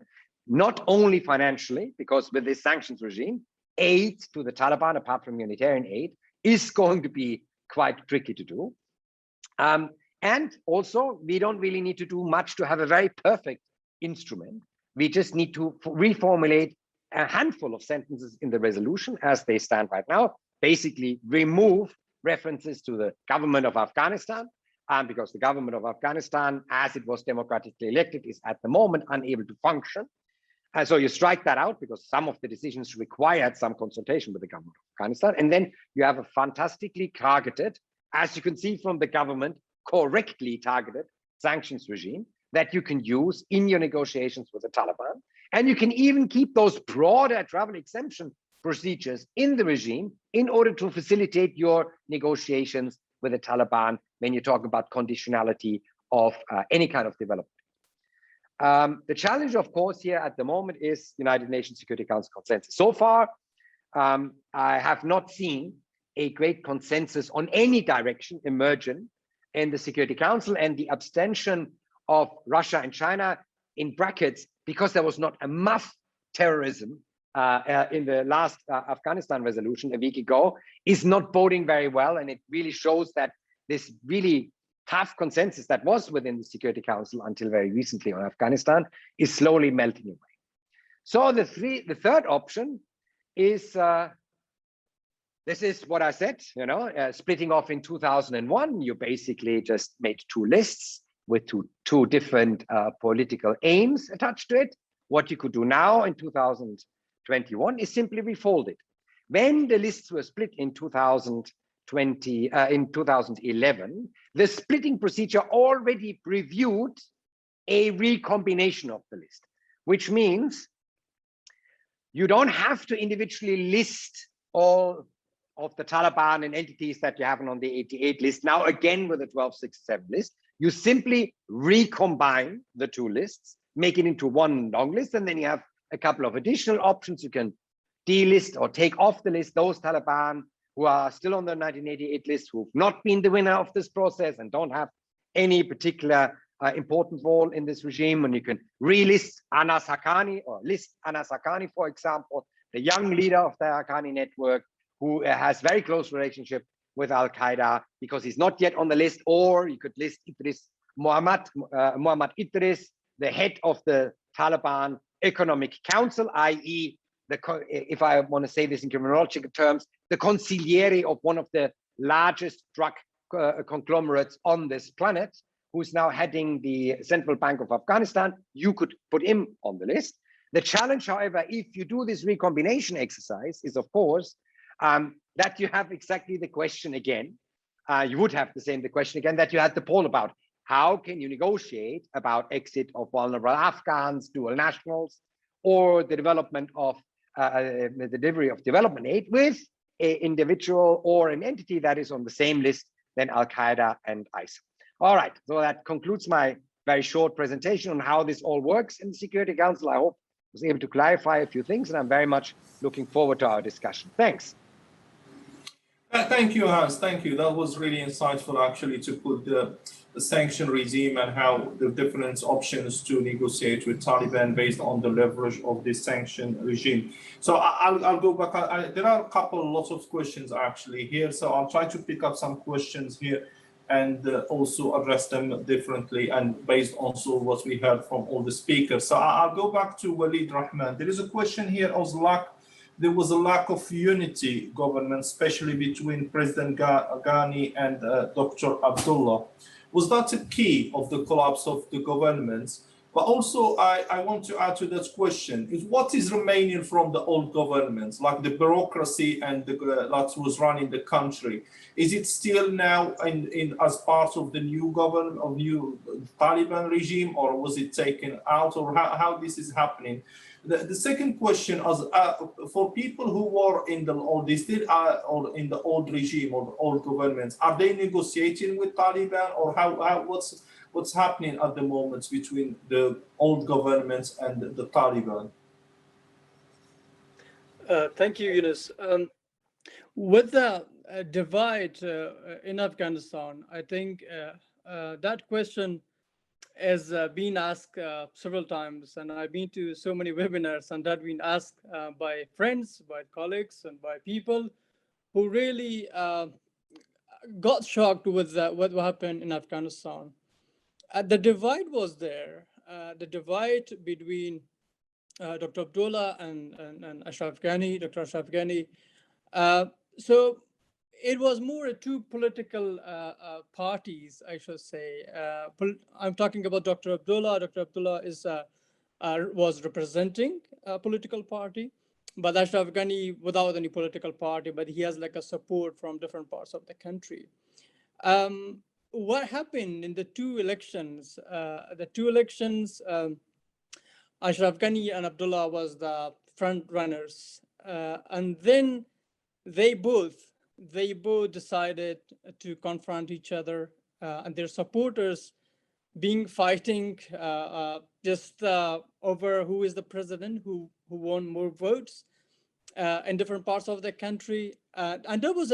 not only financially, because with this sanctions regime, aid to the Taliban, apart from humanitarian aid, is going to be quite tricky to do. And also, we don't really need to do much to have a very perfect instrument. We just need to reformulate a handful of sentences in the resolution as they stand right now, basically remove references to the government of Afghanistan, because the government of Afghanistan, as it was democratically elected, is at the moment unable to function. And so you strike that out because some of the decisions required some consultation with the government of Afghanistan. And then you have a fantastically targeted, as you can see from the government, correctly targeted sanctions regime that you can use in your negotiations with the Taliban. And you can even keep those broader travel exemption procedures in the regime in order to facilitate your negotiations with the Taliban when you talk about conditionality of any kind of development. The challenge, of course, here at the moment is United Nations Security Council consensus. So far, I have not seen a great consensus on any direction emerging in the Security Council, and the abstention of Russia and China, in brackets, because there was not enough terrorism in the last Afghanistan resolution a week ago, is not boding very well. And it really shows that this really tough consensus that was within the Security Council until very recently on Afghanistan is slowly melting away. So the third option is, this is what I said, splitting off in 2001, you basically just made two lists with two different political aims attached to it. What you could do now in 2021 is simply refold it. When the lists were split in 2011, the splitting procedure already reviewed a recombination of the list, which means you don't have to individually list all of the Taliban and entities that you have on the 88 list now again with the 1267 list. You simply recombine the two lists, make it into one long list, and then you have a couple of additional options. You can delist or take off the list those Taliban who are still on the 1988 list, who've not been the winner of this process and don't have any particular important role in this regime. And you can relist Anas Haqqani, or list Anas Haqqani, for example, the young leader of the Haqqani network, who has very close relationship with Al-Qaeda, because he's not yet on the list. Or you could list Idris Muhammad Idris, the head of the Taliban Economic Council, i.e., if I want to say this in criminological terms, the consigliere of one of the largest drug conglomerates on this planet, who's now heading the Central Bank of Afghanistan. You could put him on the list. The challenge, however, if you do this recombination exercise, is of course that you have exactly the question again. You would have the question again that you had the poll about. How can you negotiate about exit of vulnerable Afghans, dual nationals, or the development of the delivery of development aid with an individual or an entity that is on the same list than Al-Qaeda and ISIL. All right, so that concludes my very short presentation on how this all works in the Security Council. I hope I was able to clarify a few things, and I'm very much looking forward to our discussion. Thanks. Thank you, Hans. Thank you. That was really insightful, actually, to put the sanction regime and how the different options to negotiate with Taliban based on the leverage of this sanction regime. So I'll go back. There are lots of questions actually here. So I'll try to pick up some questions here and also address them differently and based also what we heard from all the speakers. So I'll go back to Walid Rahman. There is a question here of there was a lack of unity government, especially between President Ghani and Dr. Abdullah. Was that a key of the collapse of the governments? But also, I want to add to that question, is what is remaining from the old governments, like the bureaucracy and that was running the country? Is it still now as part of the new government, of new Taliban regime, or was it taken out, or how this is happening? The second question is for people who were in the old, they still are or in the old regime or the old governments, are they negotiating with Taliban, or what's happening at the moment between the old governments and the Taliban? Thank you, Yunus. With the divide in Afghanistan, I think that question has been asked several times, and I've been to so many webinars, and that been asked by friends, by colleagues, and by people who really got shocked with what happened in Afghanistan. The divide was there. The divide between Dr. Abdullah and Ashraf Ghani, Dr. Ashraf Ghani. So it was more two political parties, I should say. I'm talking about Dr. Abdullah. Dr. Abdullah was representing a political party, but Ashraf Ghani without any political party, but he has like a support from different parts of the country. What happened in the two elections? Ashraf Ghani and Abdullah was the front runners, and then they both decided to confront each other, and their supporters being fighting just over who is the president, who won more votes in different parts of the country. And there was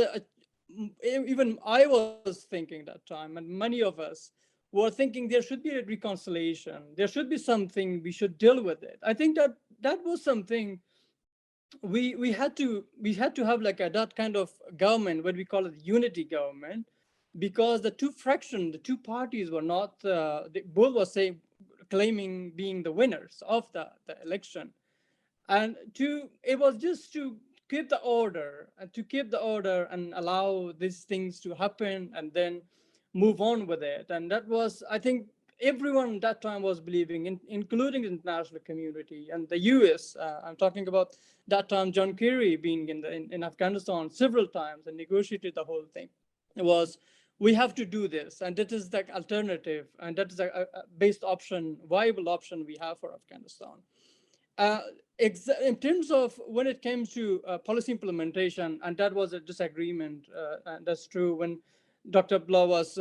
even I was thinking that time, and many of us were thinking there should be a reconciliation. There should be something, we should deal with it. I think that was something we had to have like that kind of government, what we call it unity government, because the two fractions, the two parties were not, they both were claiming being the winners of the election. And it was just to keep the order and allow these things to happen and then move on with it. And that was, I think, everyone at that time was believing, including the international community and the US. I'm talking about that time, John Kerry being in Afghanistan several times and negotiated the whole thing. It was, we have to do this, and that is the alternative, and that is a best option, viable option we have for Afghanistan. In terms of when it came to policy implementation, and that was a disagreement, and that's true, when Dr. Abdullah was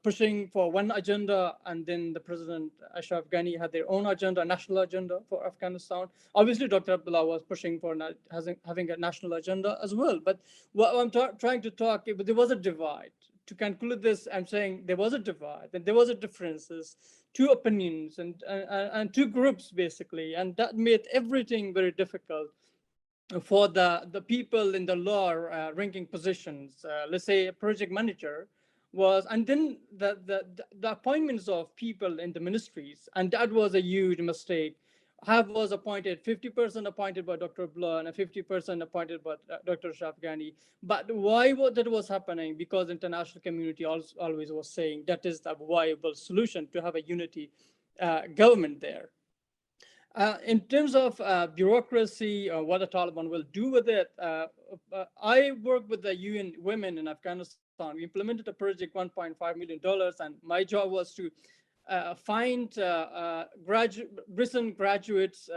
pushing for one agenda, and then the President Ashraf Ghani had their own agenda, national agenda for Afghanistan. Obviously, Dr. Abdullah was pushing for having a national agenda as well. But what I'm trying to talk, but there was a divide. To conclude this, I'm saying there was a divide, and there was a differences, two opinions, and two groups basically, and that made everything very difficult for the people in the lower ranking positions. Let's say a project manager was, and then the appointments of people in the ministries, and that was a huge mistake. Half was appointed, 50% appointed by Dr. Abdullah and 50% appointed by Dr. Ashraf Ghani. But why that was happening? Because international community always was saying that is the viable solution to have a unity government there. In terms of bureaucracy, what the Taliban will do with it, I work with the UN Women in Afghanistan. We implemented a project, $1.5 million, and my job was to find recent graduates,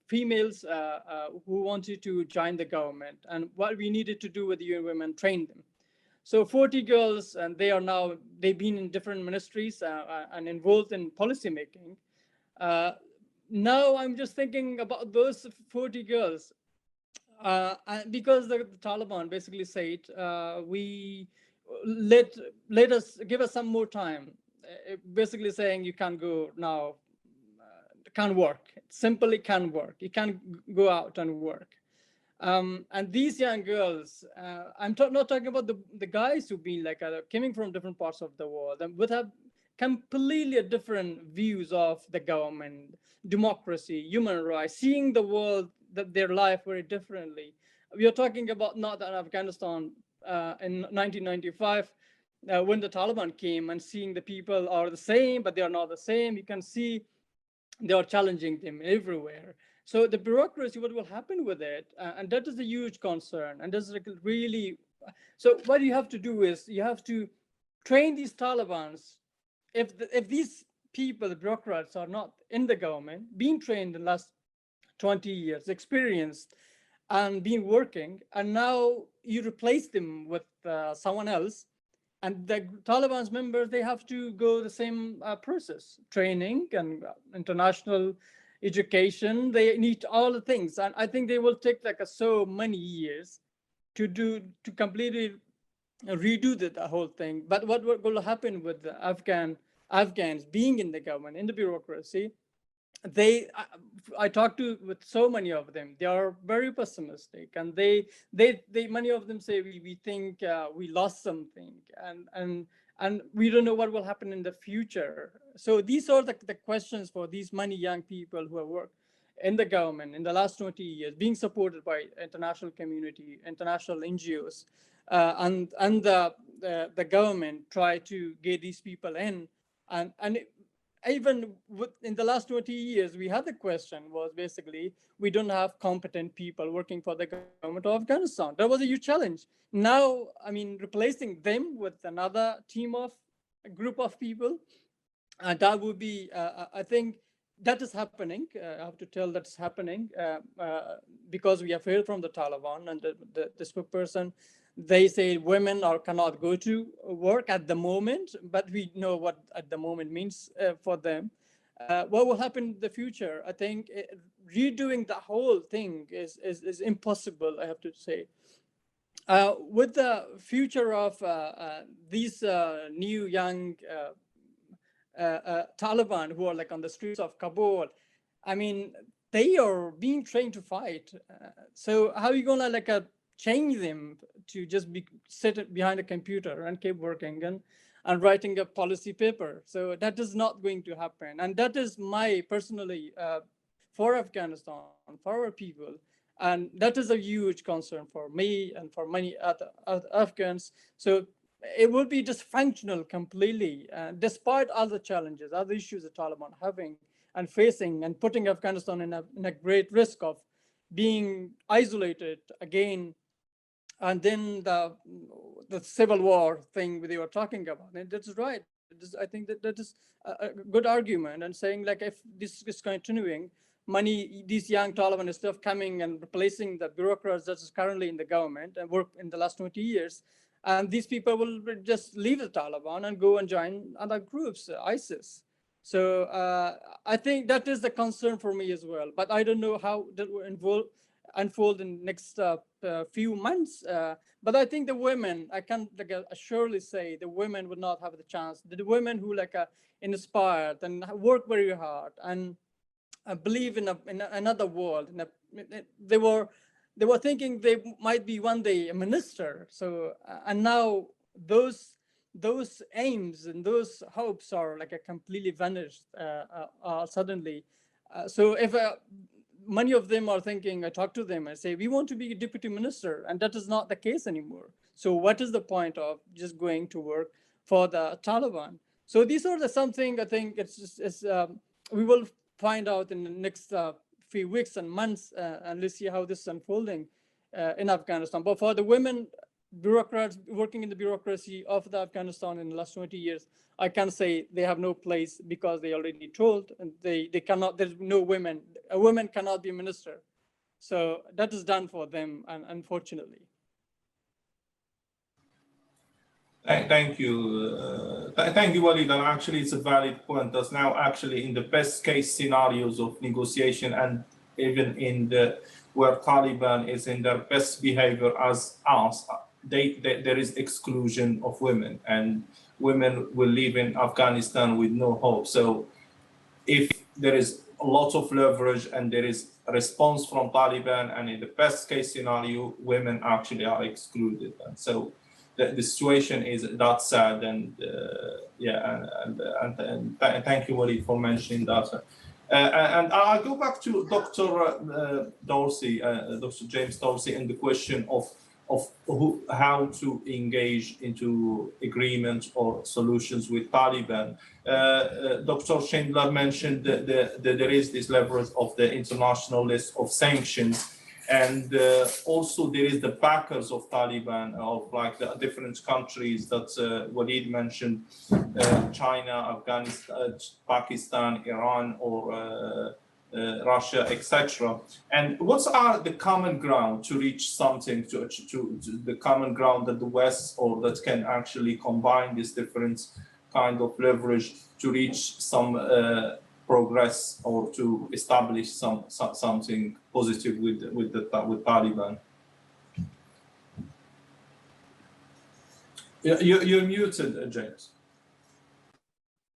females who wanted to join the government. And what we needed to do with the UN Women, train them. So 40 girls, and they've been in different ministries and involved in policymaking. Now I'm just thinking about those 40 girls, because the Taliban basically said, we let us give us some more time. Basically saying you can't go now, can't work. Simply can't work. You can't go out and work. And these young girls, I'm not talking about the guys who've been like coming from different parts of the world and would have completely different views of the government, democracy, human rights, seeing the world, their life very differently. We are talking about not Afghanistan in 1995, when the Taliban came, and seeing the people are the same, but they are not the same. You can see they are challenging them everywhere. So the bureaucracy, what will happen with it? And that is a huge concern. And this is really, so what you have to do is you have to train these Talibans. If these people, the bureaucrats, are not in the government, being trained in the last 20 years, experienced, and been working, and now you replace them with someone else, and the Taliban's members, they have to go the same process, training and international education. They need all the things, and I think they will take like so many years to completely redo the whole thing. But what will happen with the Afghans being in the government, in the bureaucracy? I talked with so many of them. They are very pessimistic, and they many of them say we think we lost something, and we don't know what will happen in the future. So these are the questions for these many young people who have worked in the government in the last 20 years, being supported by international community, international NGOs, and the government try to get these people in, and even in the last 20 years, we had the question was basically, we don't have competent people working for the government of Afghanistan. That was a huge challenge. Now, I mean, replacing them with another a group of people, that would be, I think that is happening. I have to tell that's happening because we have heard from the Taliban and the spokesperson. They say women cannot go to work at the moment, but we know what at the moment means for them. What will happen in the future? I think redoing the whole thing is impossible, I have to say. With the future of these new young Taliban who are like on the streets of Kabul, I mean, they are being trained to fight. So how are you gonna like change them to just sit behind a computer and keep working and writing a policy paper? So that is not going to happen. And that is my personally for Afghanistan, for our people. And that is a huge concern for me and for many other Afghans. So it will be dysfunctional completely, despite all the challenges, other issues the Taliban having and facing, and putting Afghanistan in a great risk of being isolated again. And then the civil war thing they were talking about, and that's right. I think that is a good argument, and saying like if this is continuing, these young Taliban instead of coming and replacing the bureaucrats that is currently in the government and work in the last 20 years, And these people will just leave the Taliban and go and join other groups, ISIS. So I think that is the concern for me as well. But I don't know how that will unfold in the next few months. But I think the women, I can surely say the women would not have the chance. The women who inspired and work very hard and believe in another world. They were thinking they might be one day a minister. So and now those aims and those hopes are completely vanished suddenly. So if many of them are thinking, I talk to them, I say, we want to be a deputy minister, and that is not the case anymore. So what is the point of just going to work for the Taliban? So these are something I think we will find out in the next few weeks and months, and let's see how this is unfolding in Afghanistan. But for the women bureaucrats working in the bureaucracy of Afghanistan in the last 20 years, I can say they have no place because they already told, and they cannot, there's no women, a woman cannot be a minister. So that is done for them, and unfortunately. Thank you. Thank you, Walid. And actually, it's a valid point. That's now actually in the best case scenarios of negotiation, and even in where Taliban is in their best behavior as us, there is exclusion of women, and women will live in Afghanistan with no hope. So if there is a lot of leverage and there is a response from Taliban, and in the best case scenario, women actually are excluded. And so the situation is that sad, and and thank you, Walid, for mentioning that. And I'll go back to Dr. Dorsey, Dr. James Dorsey, and the question of how to engage into agreements or solutions with Taliban. Dr. Schindler mentioned that there is this leverage of the international list of sanctions. And also there is the backers of Taliban, of the different countries that Walid mentioned, China, Afghanistan, Pakistan, Iran, or Russia, etc. And what are the common ground to reach something, to the common ground that the West, or that can actually combine this different kind of leverage to reach some progress, or to establish something positive with Taliban? You're muted, James.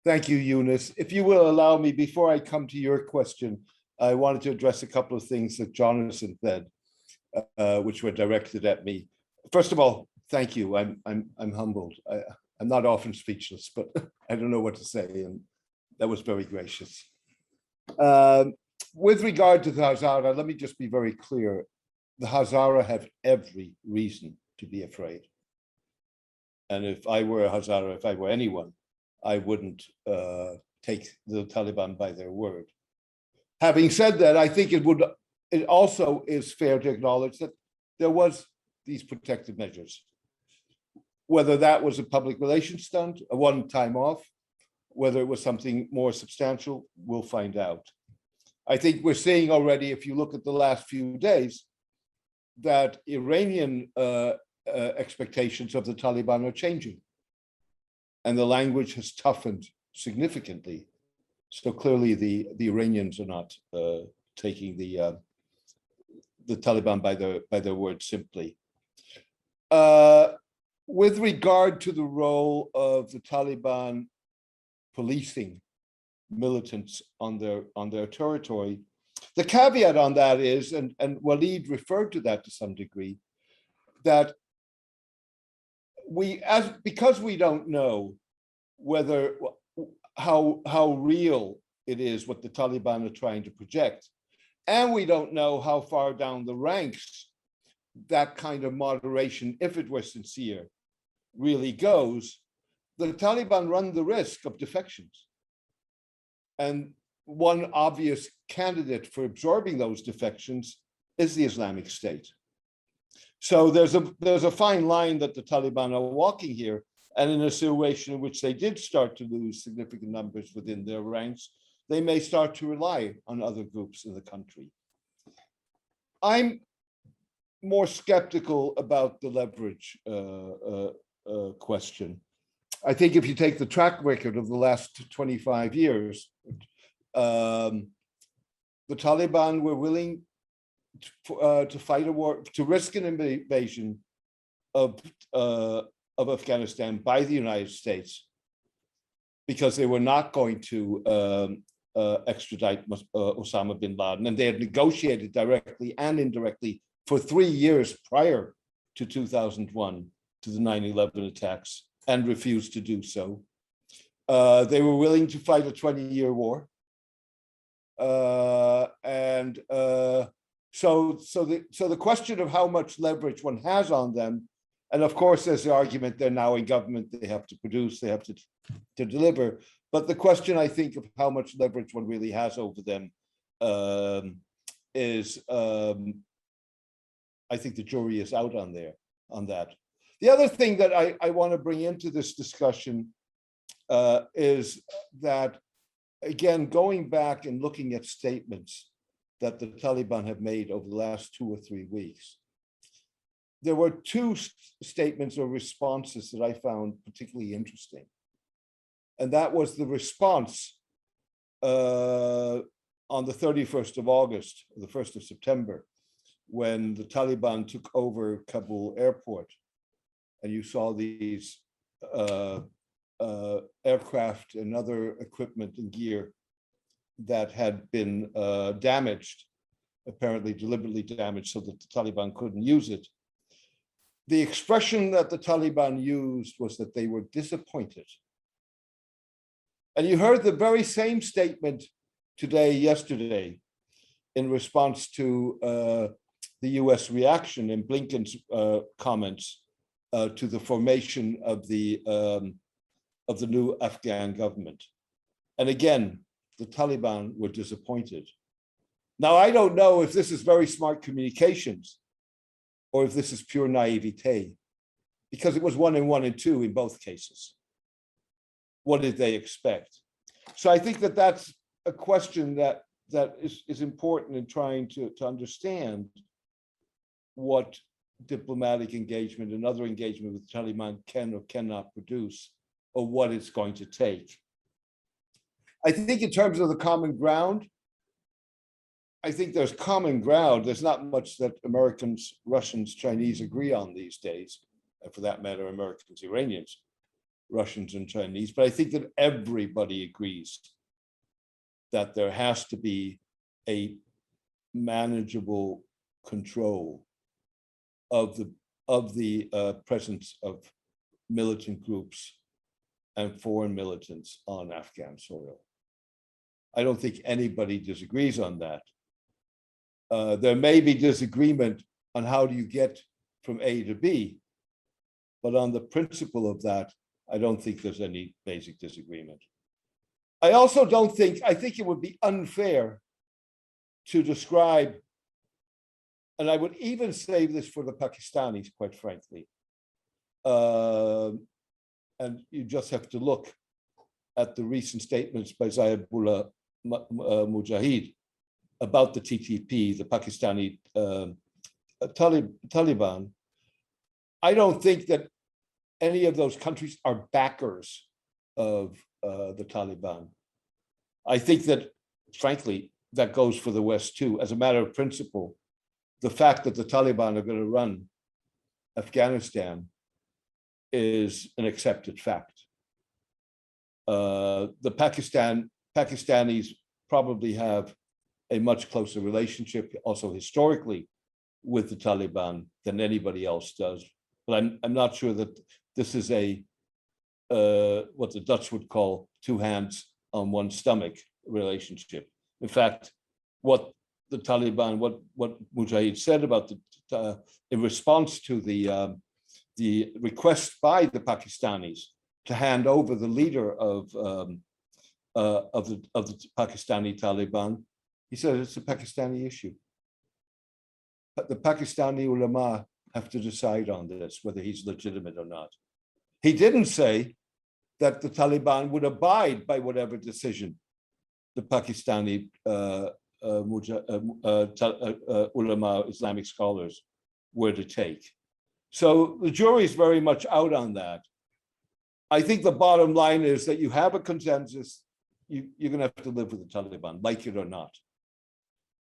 Thank you, Yunus. If you will allow me, before I come to your question, I wanted to address a couple of things that Jonathan said, which were directed at me. First of all, thank you. I'm humbled. I'm not often speechless, but I don't know what to say, and that was very gracious. With regard to the Hazara, let me just be very clear. The Hazara have every reason to be afraid. And if I were a Hazara, if I were anyone, I wouldn't take the Taliban by their word. Having said that, I think it also is fair to acknowledge that there was these protective measures. Whether that was a public relations stunt, a one-time off, whether it was something more substantial, we'll find out. I think we're seeing already, if you look at the last few days, that Iranian expectations of the Taliban are changing. And the language has toughened significantly. So clearly the Iranians are not taking the Taliban by their word simply. With regard to the role of the Taliban policing militants on their territory, the caveat on that is, and Walid referred to that to some degree, that because we don't know whether how real it is what the Taliban are trying to project, and we don't know how far down the ranks that kind of moderation, if it were sincere, really goes, the Taliban run the risk of defections. And one obvious candidate for absorbing those defections is the Islamic State. So there's a fine line that the Taliban are walking here, and in a situation in which they did start to lose significant numbers within their ranks, they may start to rely on other groups in the country. I'm more skeptical about the leverage question. I think if you take the track record of the last 25 years, the Taliban were willing to fight a war, to risk an invasion of Afghanistan by the United States, because they were not going to extradite Osama bin Laden, and they had negotiated directly and indirectly for 3 years prior to 2001, to the 9/11 attacks, and refused to do so. They were willing to fight a 20-year war. So the question of how much leverage one has on them, and of course there's the argument they're now in government, they have to produce, they have to deliver. But the question, I think, of how much leverage one really has over them is, I think the jury is out on that. The other thing that I want to bring into this discussion is that, again, going back and looking at statements that the Taliban have made over the last 2 or 3 weeks, there were 2 statements or responses that I found particularly interesting. And that was the response on the 31st of August, the 1st of September, when the Taliban took over Kabul airport, and you saw these aircraft and other equipment and gear that had been damaged, apparently deliberately damaged so that the Taliban couldn't use it. The expression that the Taliban used was that they were disappointed. And you heard the very same statement yesterday, in response to the US reaction and Blinken's comments to the formation of the new Afghan government. And again, the Taliban were disappointed. Now, I don't know if this is very smart communications or if this is pure naivete, because it was 1 and 1 and 2 in both cases. What did they expect? So I think that that's a question that is important in trying to understand what diplomatic engagement and other engagement with the Taliban can or cannot produce, or what it's going to take. I think in terms of the common ground, I think there's common ground. There's not much that Americans, Russians, Chinese agree on these days, and for that matter, Americans, Iranians, Russians and Chinese. But I think that everybody agrees that there has to be a manageable control of the presence of militant groups and foreign militants on Afghan soil. I don't think anybody disagrees on that. There may be disagreement on how do you get from A to B, but on the principle of that, I don't think there's any basic disagreement. I also don't think, I think it would be unfair to describe, and I would even say this for the Pakistanis, quite frankly, and you just have to look at the recent statements by Zayabullah Mujahid about the TTP, the Pakistani Taliban. I don't think that any of those countries are backers of the Taliban. I think that, frankly, that goes for the West too. As a matter of principle, the fact that the Taliban are going to run Afghanistan is an accepted fact. The Pakistanis probably have a much closer relationship, also historically, with the Taliban than anybody else does. But I'm not sure that this is a what the Dutch would call 2 hands on 1 stomach relationship. In fact, what the Taliban, what Mujahid said about in response to the request by the Pakistanis to hand over the leader of the Pakistani Taliban, he said it's a Pakistani issue. But the Pakistani ulama have to decide on this, whether he's legitimate or not. He didn't say that the Taliban would abide by whatever decision the Pakistani ulama, Islamic scholars, were to take. So the jury is very much out on that. I think the bottom line is that you have a consensus. You're going to have to live with the Taliban, like it or not.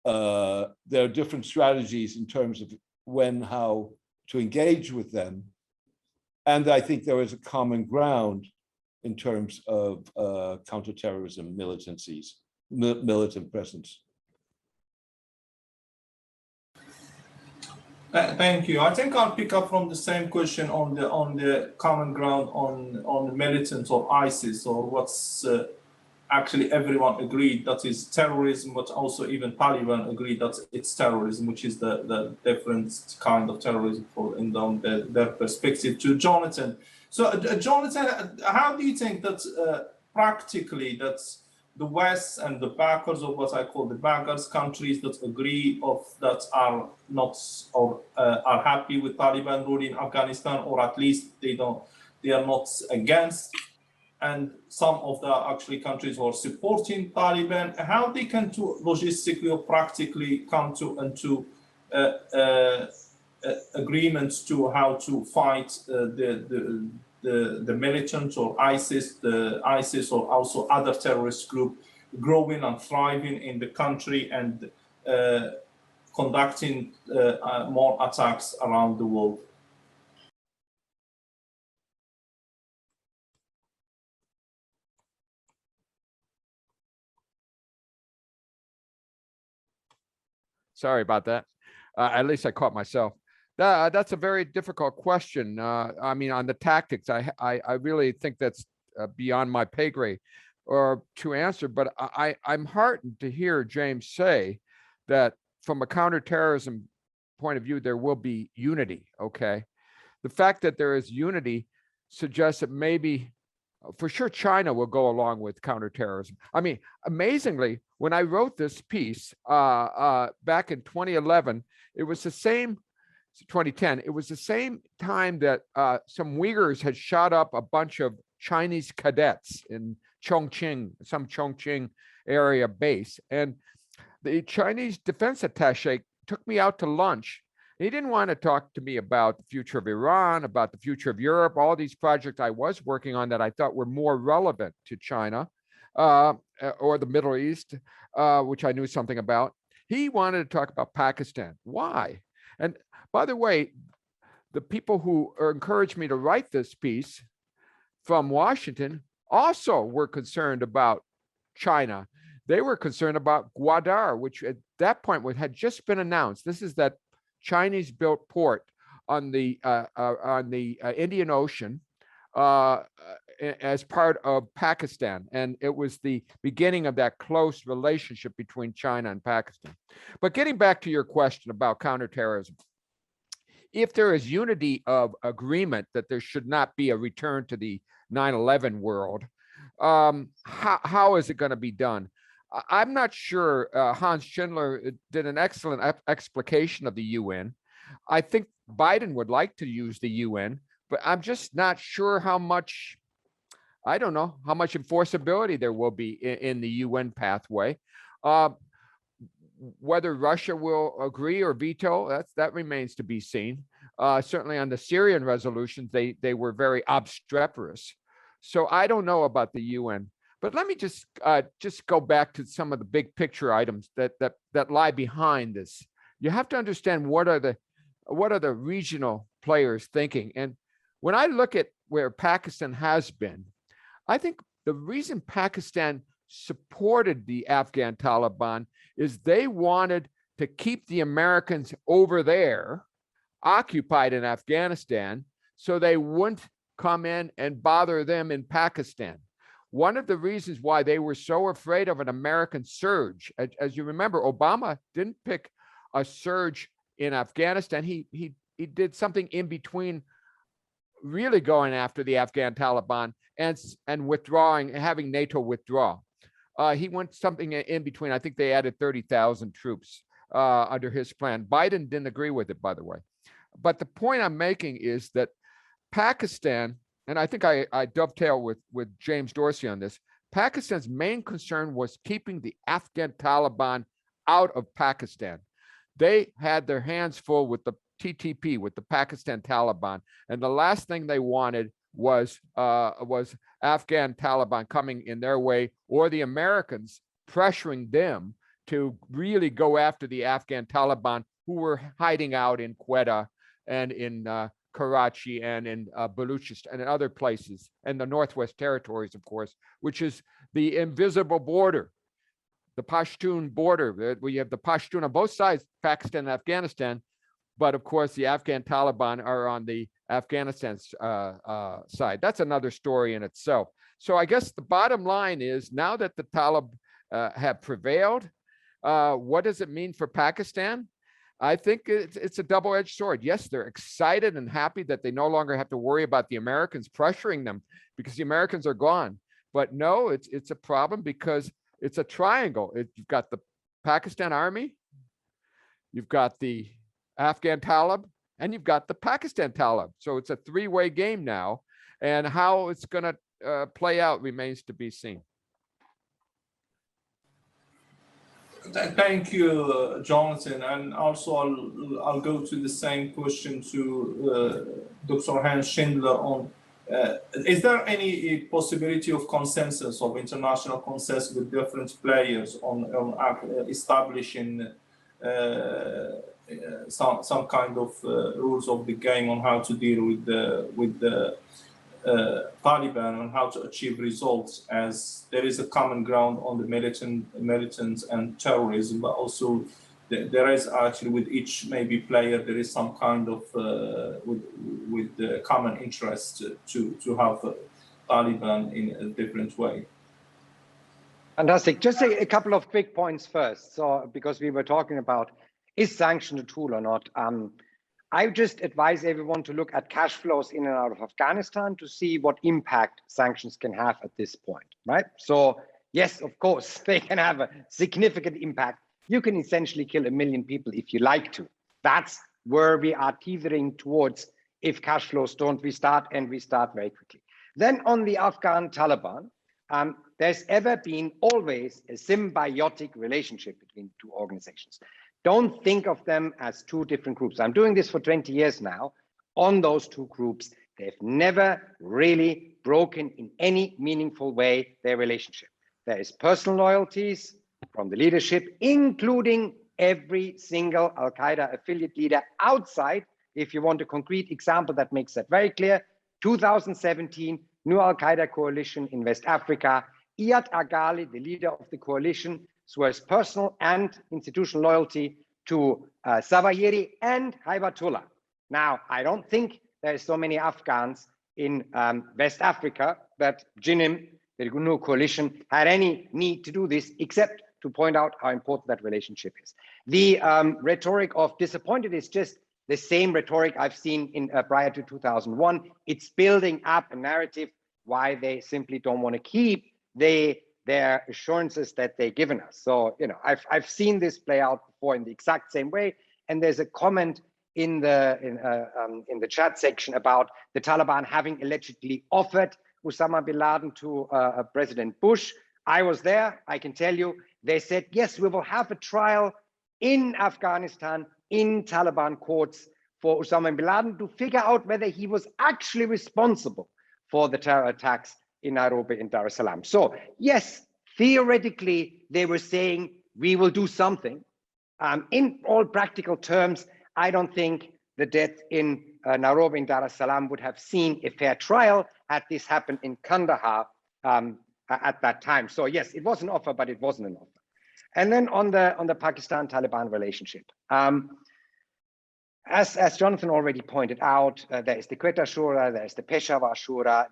There are different strategies in terms of when, how to engage with them. And I think there is a common ground in terms of counterterrorism militancies, militant presence. Thank you. I think I'll pick up from the same question on the common ground on militants or ISIS, or what's actually everyone agreed that is terrorism, but also even Taliban agreed that it's terrorism, which is the different kind of terrorism in their perspective. To Jonathan. So Jonathan, how do you think that practically that the West and the backers, or what I call the backers, countries that agree that are not or are happy with Taliban rule in Afghanistan, or at least they are not against, and some of the actually countries who are supporting Taliban, how they can logistically or practically come into agreements to how to fight the militants or ISIS, or also other terrorist group growing and thriving in the country and conducting more attacks around the world. Sorry about that. At least I caught myself. That's a very difficult question. I mean, on the tactics, I really think that's beyond my pay grade or to answer. But I'm heartened to hear James say that from a counterterrorism point of view, there will be unity. Okay, the fact that there is unity suggests that maybe, for sure, China will go along with counterterrorism. I mean, amazingly, when I wrote this piece back in 2011, it was the same. 2010, it was the same time that some Uyghurs had shot up a bunch of Chinese cadets in Chongqing, some Chongqing area base. And the Chinese defense attaché took me out to lunch. He didn't want to talk to me about the future of Iran, about the future of Europe, all these projects I was working on that I thought were more relevant to China or the Middle East, which I knew something about. He wanted to talk about Pakistan. Why? And by the way, the people who encouraged me to write this piece from Washington also were concerned about China. They were concerned about Gwadar, which at that point had just been announced. This is that Chinese-built port on the Indian Ocean as part of Pakistan. And it was the beginning of that close relationship between China and Pakistan. But getting back to your question about counterterrorism, if there is unity of agreement that there should not be a return to the 9/11 world, how is it going to be done? I'm not sure. Hans Schindler did an excellent explication of the UN. I think Biden would like to use the UN, but I'm just not sure how much, I don't know, how much enforceability there will be in the UN pathway. Whether Russia will agree or veto, that remains to be seen. Certainly on the Syrian resolutions, they were very obstreperous. So I don't know about the UN. But let me just go back to some of the big picture items that lie behind this. You have to understand what are the regional players thinking. And when I look at where Pakistan has been, I think the reason Pakistan supported the Afghan Taliban is they wanted to keep the Americans over there occupied in Afghanistan so they wouldn't come in and bother them in Pakistan. One of the reasons why they were so afraid of an American surge, as you remember, Obama didn't pick a surge in Afghanistan. He did something in between really going after the Afghan Taliban and withdrawing, having NATO withdraw. He went something in between. I think they added 30,000 troops under his plan. Biden didn't agree with it, by the way. But the point I'm making is that Pakistan, and I think I dovetail with James Dorsey on this, Pakistan's main concern was keeping the Afghan Taliban out of Pakistan. They had their hands full with the TTP with the Pakistan Taliban, and the last thing they wanted was Afghan Taliban coming in their way, or the Americans pressuring them to really go after the Afghan Taliban who were hiding out in Quetta and in Karachi and in Baluchistan and in other places, and the Northwest Territories, of course, which is the invisible border, the Pashtun border. We have the Pashtun on both sides, Pakistan and Afghanistan, but of course the Afghan Taliban are on the Afghanistan side. That's another story in itself. So I guess the bottom line is, now that the Taliban have prevailed, what does it mean for Pakistan? I think it's a double-edged sword. Yes, they're excited and happy that they no longer have to worry about the Americans pressuring them because the Americans are gone. But no, it's a problem because it's a triangle. You've got the Pakistan army, you've got the Afghan Taliban, and you've got the Pakistan Taliban. So it's a three-way game now, and how it's going to play out remains to be seen. Thank you, Jonathan. And also, I'll go to the same question to Dr. Hans Schindler on, is there any possibility of consensus, of international consensus with different players on establishing some kind of rules of the game on how to deal with the Taliban, on how to achieve results, as there is a common ground on the militants and terrorism, but also there is actually with each maybe player there is some kind of with the common interest to have Taliban in a different way. Fantastic. Just a couple of quick points first. So because we were talking about, is sanction a tool or not? I just advise everyone to look at cash flows in and out of Afghanistan to see what impact sanctions can have at this point, right? So yes, of course, they can have a significant impact. You can essentially kill 1 million people if you like to. That's where we are teetering towards if cash flows don't restart, and restart very quickly. Then on the Afghan Taliban, there's ever been always a symbiotic relationship between the two organizations. Don't think of them as two different groups. I'm doing this for 20 years now. On those two groups, they've never really broken in any meaningful way their relationship. There is personal loyalties from the leadership, including every single Al-Qaeda affiliate leader outside. If you want a concrete example that makes that very clear, 2017, new Al-Qaeda coalition in West Africa, Iyad Agali, the leader of the coalition, swears personal and institutional loyalty to Zawahiri and Haibatullah. Now, I don't think there's so many Afghans in West Africa that Jinim, the new coalition, had any need to do this, except to point out how important that relationship is. The rhetoric of disappointed is just the same rhetoric I've seen in prior to 2001. It's building up a narrative why they simply don't want to keep their assurances that they've given us. So, you know, I've seen this play out before in the exact same way. And there's a comment in the chat section about the Taliban having allegedly offered Osama bin Laden to President Bush. I was there. I can tell you, they said, yes, we will have a trial in Afghanistan in Taliban courts for Osama bin Laden to figure out whether he was actually responsible for the terror attacks in Nairobi and Dar es Salaam. So yes, theoretically, they were saying we will do something. In all practical terms, I don't think the death in Nairobi and Dar es Salaam would have seen a fair trial had this happened in Kandahar at that time. So yes, it was an offer, but it wasn't an offer. And then on the Pakistan-Taliban relationship, as Jonathan already pointed out, there is the Quetta Shura, there is the Peshawar Shura.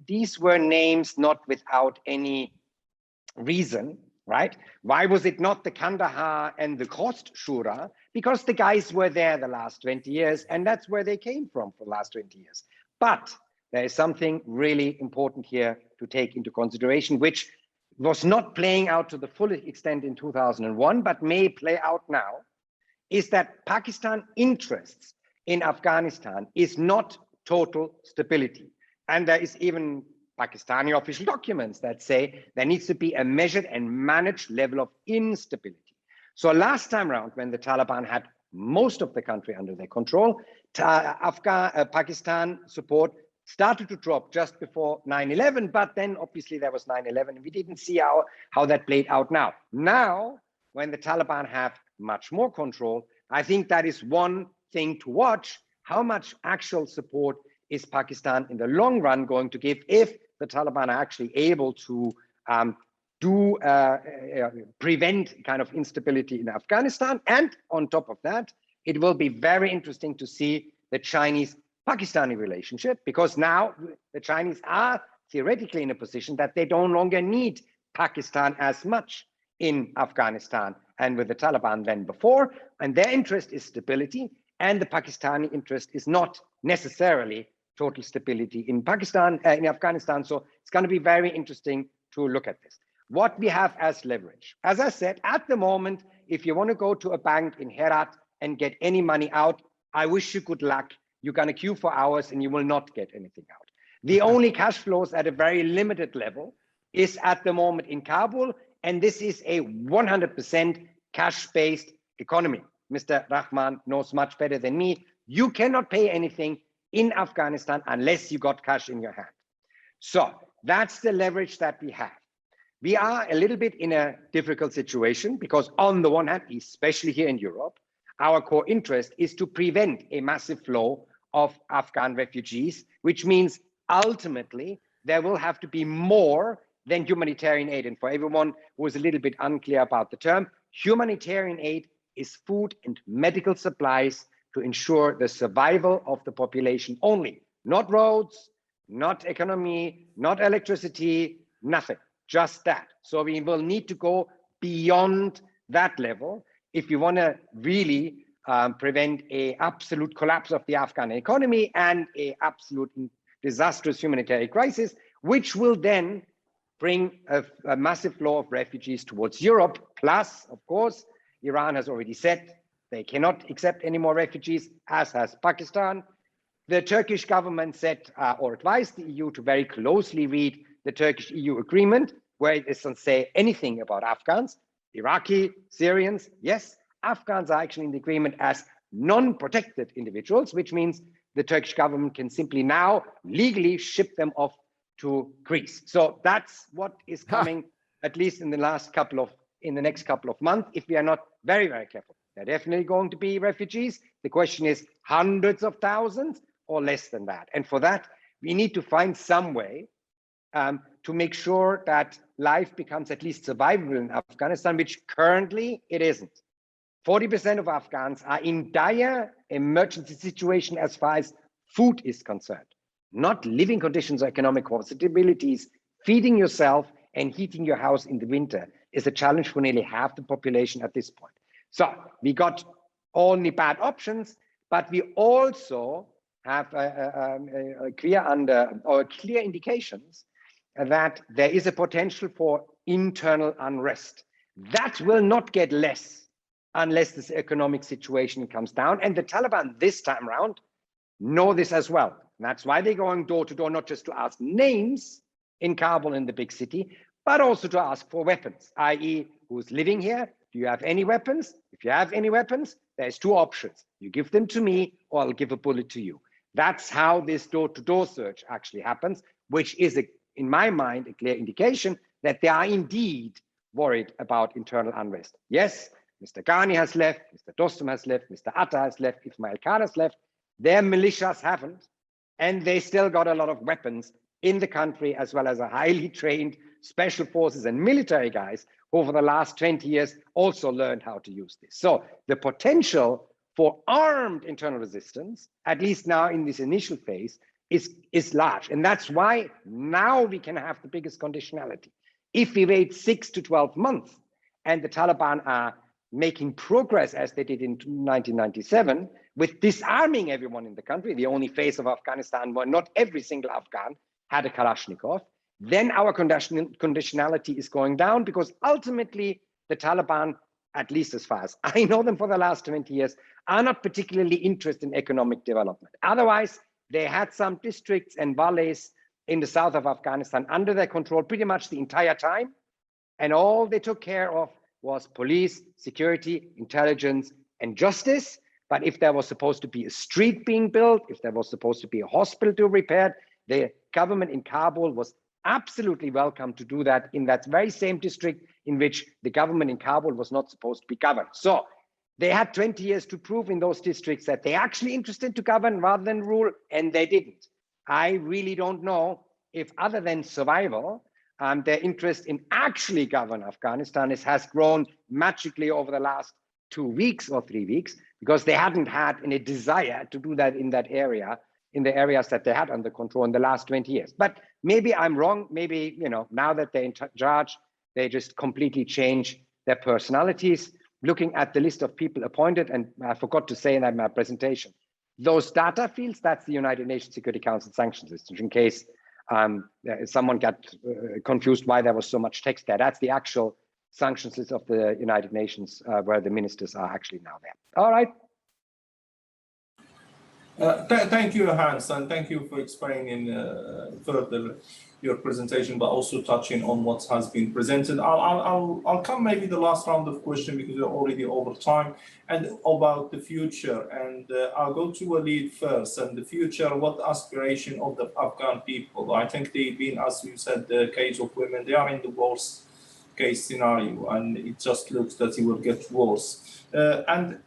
These were names not without any reason, right? Why was it not the Kandahar and the Khost Shura? Because the guys were there the last 20 years, and that's where they came from for the last 20 years. But there is something really important here to take into consideration, which was not playing out to the full extent in 2001, but may play out now, is that Pakistan interests in Afghanistan is not total stability. And there is even Pakistani official documents that say there needs to be a measured and managed level of instability. So last time around, when the Taliban had most of the country under their control. Pakistan support started to drop just before 9/11, but then obviously there was 9/11 and we didn't see how that played out now. Now, when the Taliban have much more control, I think that is one thing to watch. How much actual support is Pakistan in the long run going to give if the Taliban are actually able to prevent kind of instability in Afghanistan? And on top of that, it will be very interesting to see the Chinese-Pakistani relationship, because now the Chinese are theoretically in a position that they no longer need Pakistan as much in Afghanistan and with the Taliban than before, and their interest is stability, and the Pakistani interest is not necessarily total stability in Pakistan, in Afghanistan. So it's going to be very interesting to look at this. What we have as leverage, as I said, at the moment, if you want to go to a bank in Herat and get any money out, I wish you good luck. You're going to queue for hours and you will not get anything out. The only cash flows at a very limited level is at the moment in Kabul, and this is a 100% cash-based economy. Mr. Rahman knows much better than me. You cannot pay anything in Afghanistan unless you got cash in your hand. So that's the leverage that we have. We are a little bit in a difficult situation because on the one hand, especially here in Europe, our core interest is to prevent a massive flow of Afghan refugees, which means ultimately there will have to be more than humanitarian aid. And for everyone who is a little bit unclear about the term, humanitarian aid is food and medical supplies to ensure the survival of the population only, not roads, not economy, not electricity, nothing, just that. So we will need to go beyond that level if you want to really prevent an absolute collapse of the Afghan economy and an absolute disastrous humanitarian crisis, which will then bring a massive flow of refugees towards Europe. Plus, of course, Iran has already said they cannot accept any more refugees, as has Pakistan. The Turkish government said or advised the EU to very closely read the Turkish-EU agreement, where it doesn't say anything about Afghans, Iraqi, Syrians. Yes, Afghans are actually in the agreement as non-protected individuals, which means the Turkish government can simply now legally ship them off to Greece. So that's what is coming, at least in the next couple of months, if we are not very, very careful. There are definitely going to be refugees. The question is hundreds of thousands or less than that. And for that, we need to find some way to make sure that life becomes at least survivable in Afghanistan, which currently it isn't. 40% of Afghans are in dire emergency situation as far as food is concerned. Not living conditions or economic possibilities. Feeding yourself and heating your house in the winter is a challenge for nearly half the population at this point. So we got only bad options, but we also have clear indications that there is a potential for internal unrest. That will not get less unless this economic situation comes down. And the Taliban this time around know this as well. And that's why they're going door to door, not just to ask names in Kabul, in the big city, but also to ask for weapons, i.e. who's living here? Do you have any weapons? If you have any weapons, there's two options. You give them to me or I'll give a bullet to you. That's how this door-to-door search actually happens, which is, in my mind, a clear indication that they are indeed worried about internal unrest. Yes, Mr. Ghani has left, Mr. Dostum has left, Mr. Atta has left, Ismail Khan has left. Their militias haven't, and they still got a lot of weapons in the country, as well as a highly trained special forces and military guys who over the last 20 years also learned how to use this. So the potential for armed internal resistance, at least now in this initial phase, is large. And that's why now we can have the biggest conditionality. If we wait 6 to 12 months and the Taliban are making progress as they did in 1997 with disarming everyone in the country, the only phase of Afghanistan where not every single Afghan had a Kalashnikov, then our conditionality is going down, because ultimately the Taliban, at least as far as I know them for the last 20 years, are not particularly interested in economic development. Otherwise, they had some districts and valleys in the south of Afghanistan under their control pretty much the entire time. And all they took care of was police, security, intelligence, and justice. But if there was supposed to be a street being built, if there was supposed to be a hospital repaired, the government in Kabul was absolutely welcome to do that in that very same district in which the government in Kabul was not supposed to be governed. So they had 20 years to prove in those districts that they're actually interested to govern rather than rule, and they didn't. I really don't know if, other than survival, their interest in actually govern Afghanistan has grown magically over the last 2 weeks or 3 weeks, because they hadn't had any desire to do that in that area, in the areas that they had under control in the last 20 years. But maybe I'm wrong. Maybe, now that they're in charge, they just completely change their personalities. Looking at the list of people appointed, and I forgot to say that in my presentation, those data fields, that's the United Nations Security Council sanctions list, in case someone got confused why there was so much text there. That's the actual sanctions list of the United Nations, where the ministers are actually now there. All right. Thank you, Hans, and thank you for explaining further your presentation, but also touching on what has been presented. I'll come maybe the last round of questions, because we're already over time, and about the future. And I'll go to Walid first. And the future, what aspiration of the Afghan people? I think they've been, as you said, the case of women, they are in the worst case scenario, and it just looks that it will get worse. And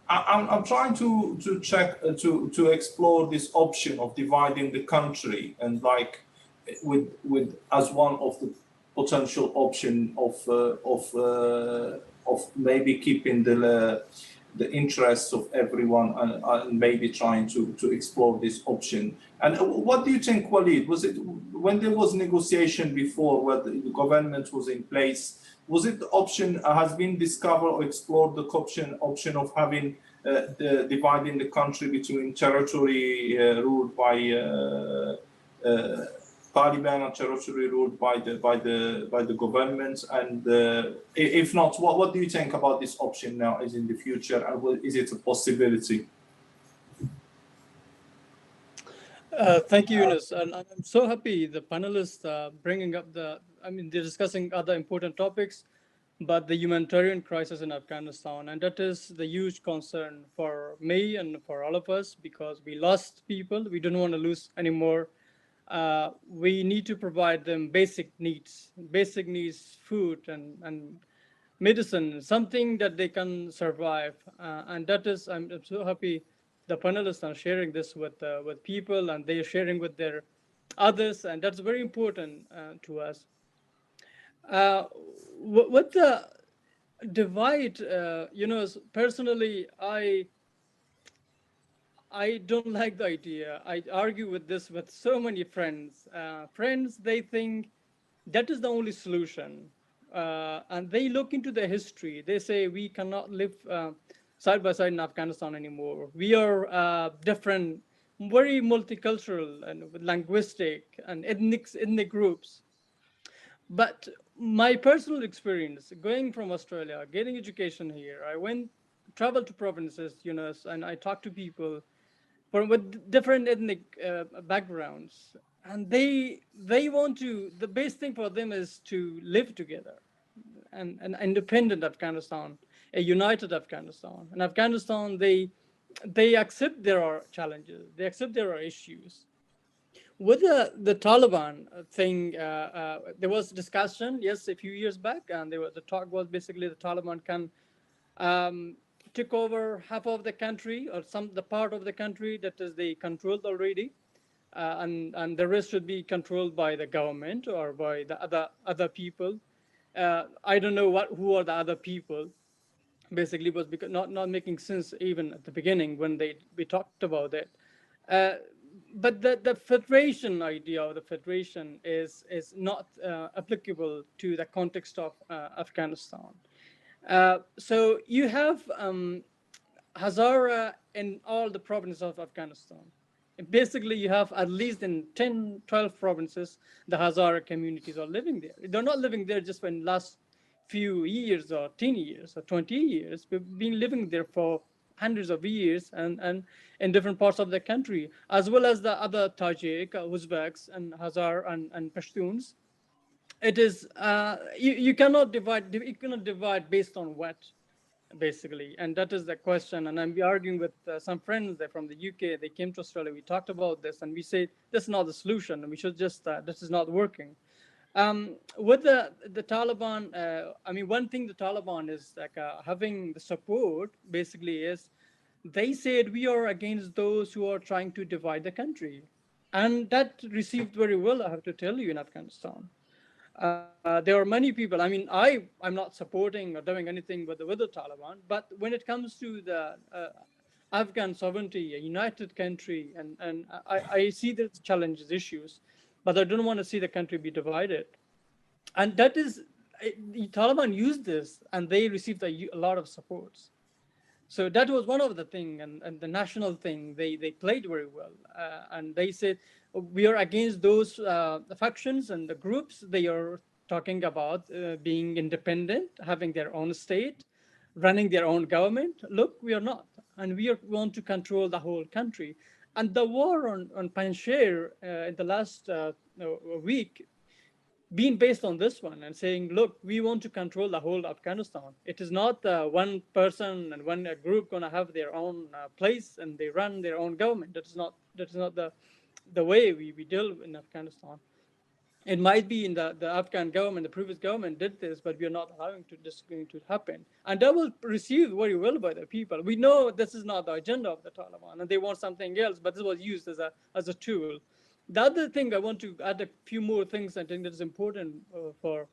I'm trying to check to explore this option of dividing the country, and like with as one of the potential option of maybe keeping the interests of everyone, and maybe trying to explore this option. And what do you think, Walid? Was it when there was negotiation before, where the government was in place? Was it the option has been discovered or explored, the option of having dividing the country between territory ruled by Taliban and territory ruled by the government? And if not, what do you think about this option now, as in the future, and is it a possibility? Thank you, Yunus. And I'm so happy the panelists bringing up they're discussing other important topics, but the humanitarian crisis in Afghanistan. And that is the huge concern for me and for all of us, because we lost people. We don't want to lose anymore. We need to provide them basic needs, food and medicine, something that they can survive. And that is, I'm so happy the panelists are sharing this with people, and they are sharing with their others, and that's very important to us. What the divide, personally, I don't like the idea. I argue with this with so many friends. They think that is the only solution, and they look into the history. They say we cannot live side by side in Afghanistan anymore. We are different, very multicultural and linguistic and ethnic groups. But my personal experience going from Australia, getting education here, I traveled to provinces, and I talked to people with different ethnic backgrounds, and they want to. The best thing for them is to live together, and an independent Afghanistan, a united Afghanistan. And Afghanistan, they accept there are challenges, they accept there are issues. With the Taliban thing, there was discussion, yes, a few years back, and the talk was basically the Taliban can took over half of the country, or the part of the country that is they controlled already, and the rest should be controlled by the government or by the other people. I don't know who are the other people. Basically, was because not making sense even at the beginning when we talked about it. But the federation idea of the federation is not applicable to the context of Afghanistan. So you have Hazara in all the provinces of Afghanistan. And basically, you have at least in 10, 12 provinces, the Hazara communities are living there. They're not living there just in the last few years or 10 years or 20 years. We've been living there for hundreds of years and in different parts of the country, as well as the other Tajik, Uzbeks, and Hazar and Pashtuns. It is you cannot divide. You cannot divide based on what basically. And that is the question. And I'm arguing with some friends there from the UK. They came to Australia. We talked about this, and we say this is not the solution. And we should just this is not working. With the Taliban, I mean, one thing the Taliban is like having the support basically is they said we are against those who are trying to divide the country, and that received very well. I have to tell you, in Afghanistan. There are many people. I mean, I'm not supporting or doing anything with the Taliban, but when it comes to the Afghan sovereignty, a united country, and I see the challenges, issues, but I don't want to see the country be divided. And that is, the Taliban used this, and they received a lot of supports. So that was one of the thing, and the national thing, they played very well. And they said, we are against those factions and the groups. They are talking about being independent, having their own state, running their own government. Look, we are not. And we want to control the whole country. And the war on Panjshir in the last week, being based on this one and saying, look, we want to control the whole Afghanistan. It is not one person and one group going to have their own place and they run their own government. That is not the way we deal in Afghanistan. It might be in the Afghan government, the previous government did this, but we are not allowing this going to happen. And that was received very well by the people. We know this is not the agenda of the Taliban and they want something else, but this was used as a tool. The other thing I want to add a few more things I think that is important for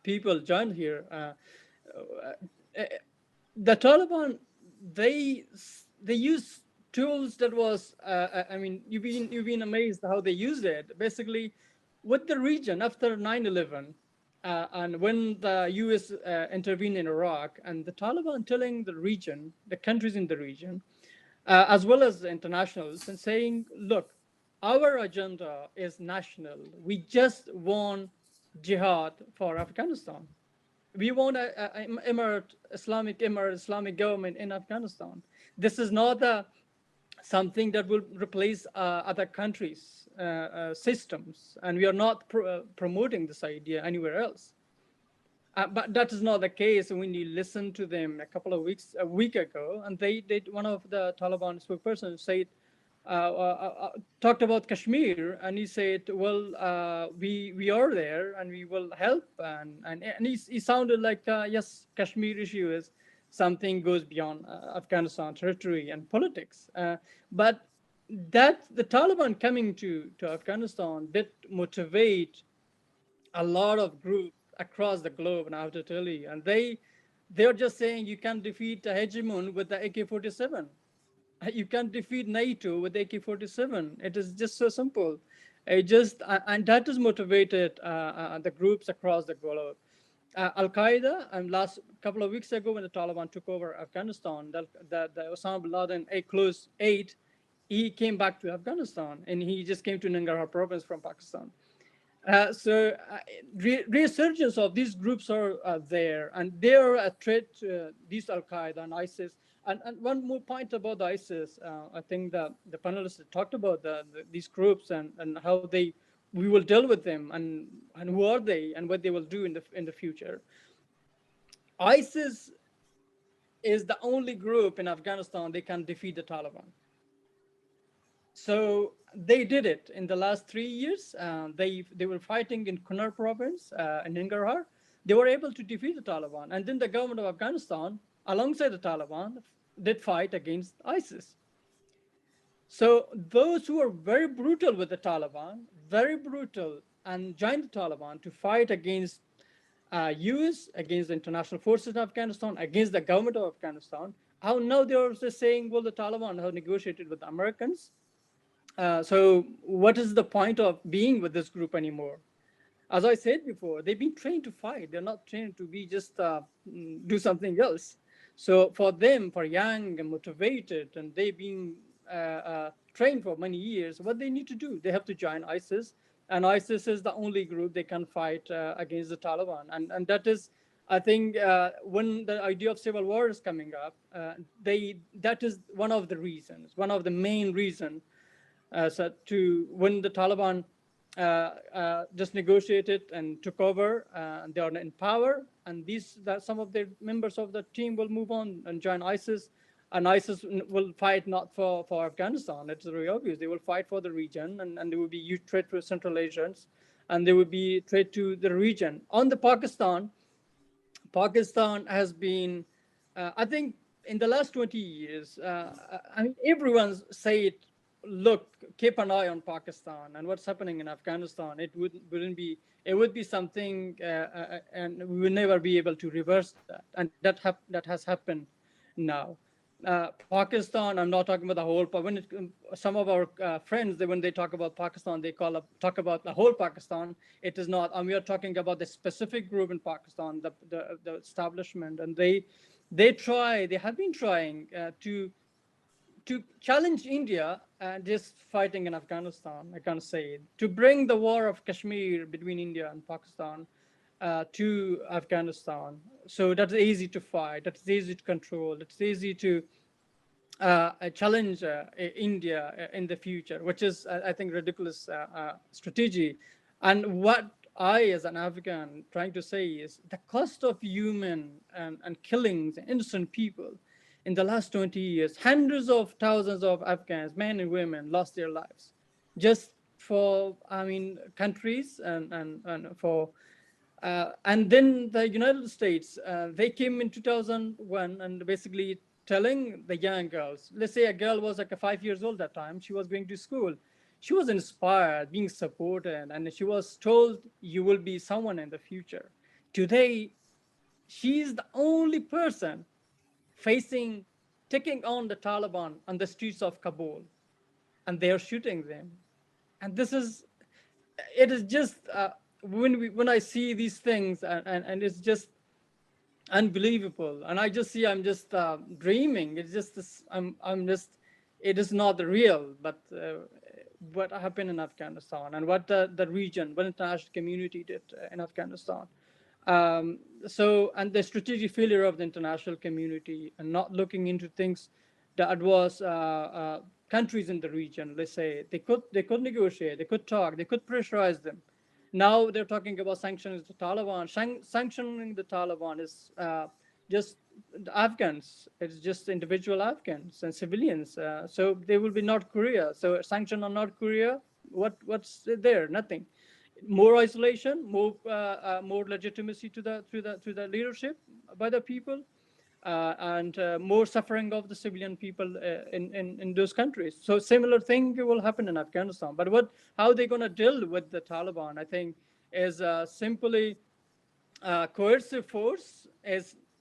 people join here. The Taliban, they use tools that was, I mean, you've been amazed how they used it. Basically, with the region after 9/11, and when the US intervened in Iraq, and the Taliban telling the region, the countries in the region, as well as the internationals, and saying, look, our agenda is national. We just want jihad for Afghanistan. We want an Islamic government in Afghanistan. This is not something that will replace other countries' systems, and we are not promoting this idea anywhere else. But that is not the case when you listen to them a week ago, and they did. One of the Taliban spokespersons said, talked about Kashmir, and he said, well, we are there and we will help. And he sounded like, yes, Kashmir issue is something goes beyond Afghanistan territory and politics. But that the Taliban coming to Afghanistan did motivate a lot of groups across the globe, and I have to tell you, and they're just saying you can defeat a hegemon with the AK-47. You can't defeat NATO with AK-47. It is just so simple. And that has motivated the groups across the globe. Al-Qaeda, and last couple of weeks ago when the Taliban took over Afghanistan, the Osama bin Laden close 8, he came back to Afghanistan, and he just came to Nangarhar province from Pakistan. So resurgence of these groups are there, and they are a threat to these Al-Qaeda and ISIS. And one more point about the ISIS, I think the panelists talked about these groups and how we will deal with them and who are they and what they will do in the future. ISIS is the only group in Afghanistan they can defeat the Taliban. So they did it in the last 3 years. They were fighting in Kunar province in Nangarhar. They were able to defeat the Taliban, and then the government of Afghanistan, alongside the Taliban, did fight against ISIS. So those who are very brutal with the Taliban, very brutal, and joined the Taliban to fight against US, against the international forces in Afghanistan, against the government of Afghanistan, how now they're just saying, well, the Taliban have negotiated with the Americans. So what is the point of being with this group anymore? As I said before, they've been trained to fight. They're not trained to be just do something else. So for them, for young and motivated, and they've been trained for many years, what they need to do, they have to join ISIS. And ISIS is the only group they can fight against the Taliban. And that is, I think, when the idea of civil war is coming up, that is one of the reasons, one of the main reasons when the Taliban just negotiated and took over. And they are in power, and some of the members of the team will move on and join ISIS. And ISIS will fight not for Afghanistan. It's very obvious. They will fight for the region, and there will be huge threat to Central Asians, and there will be threat to the region. On the Pakistan has been, I think, in the last 20 years, I mean, everyone's said, look, keep an eye on Pakistan and what's happening in Afghanistan. It would be something, and we will never be able to reverse that. And that has happened now. Pakistan, I'm not talking about the whole, but some of our friends, when they talk about Pakistan, they talk about the whole Pakistan. It is not, and we are talking about the specific group in Pakistan, the establishment, and they have been trying to challenge India and just fighting in Afghanistan, I can't say it, to bring the war of Kashmir between India and Pakistan to Afghanistan. So that's easy to fight, that's easy to control, it's easy to challenge India in the future, which is, I think, ridiculous strategy. And what I, as an Afghan, trying to say is the cost of human and killings, innocent people, in the last 20 years, hundreds of thousands of Afghans, men and women, lost their lives just for, I mean, countries and for, and then the United States, they came in 2001 and basically telling the young girls, let's say a girl was like 5 years old at that time, she was going to school. She was inspired, being supported, and she was told, you will be someone in the future. Today, she's the only person taking on the Taliban on the streets of Kabul, and they are shooting them. And it is just, when I see these things, and it's just unbelievable, and I just see, I'm just dreaming. It's just this, it is not real, but what happened in Afghanistan and what the region, what international community did in Afghanistan. And the strategic failure of the international community and not looking into things that was countries in the region, let's say, they could negotiate, they could talk, they could pressurize them. Now they're talking about sanctions the Taliban. Sanctioning the Taliban is just the Afghans. It's just individual Afghans and civilians. So they will be North Korea. So sanction on North Korea, what's there? Nothing. More isolation, more legitimacy to the leadership by the people, and more suffering of the civilian people in those countries. So similar thing will happen in Afghanistan. But how they're going to deal with the Taliban, I think, is simply coercive force.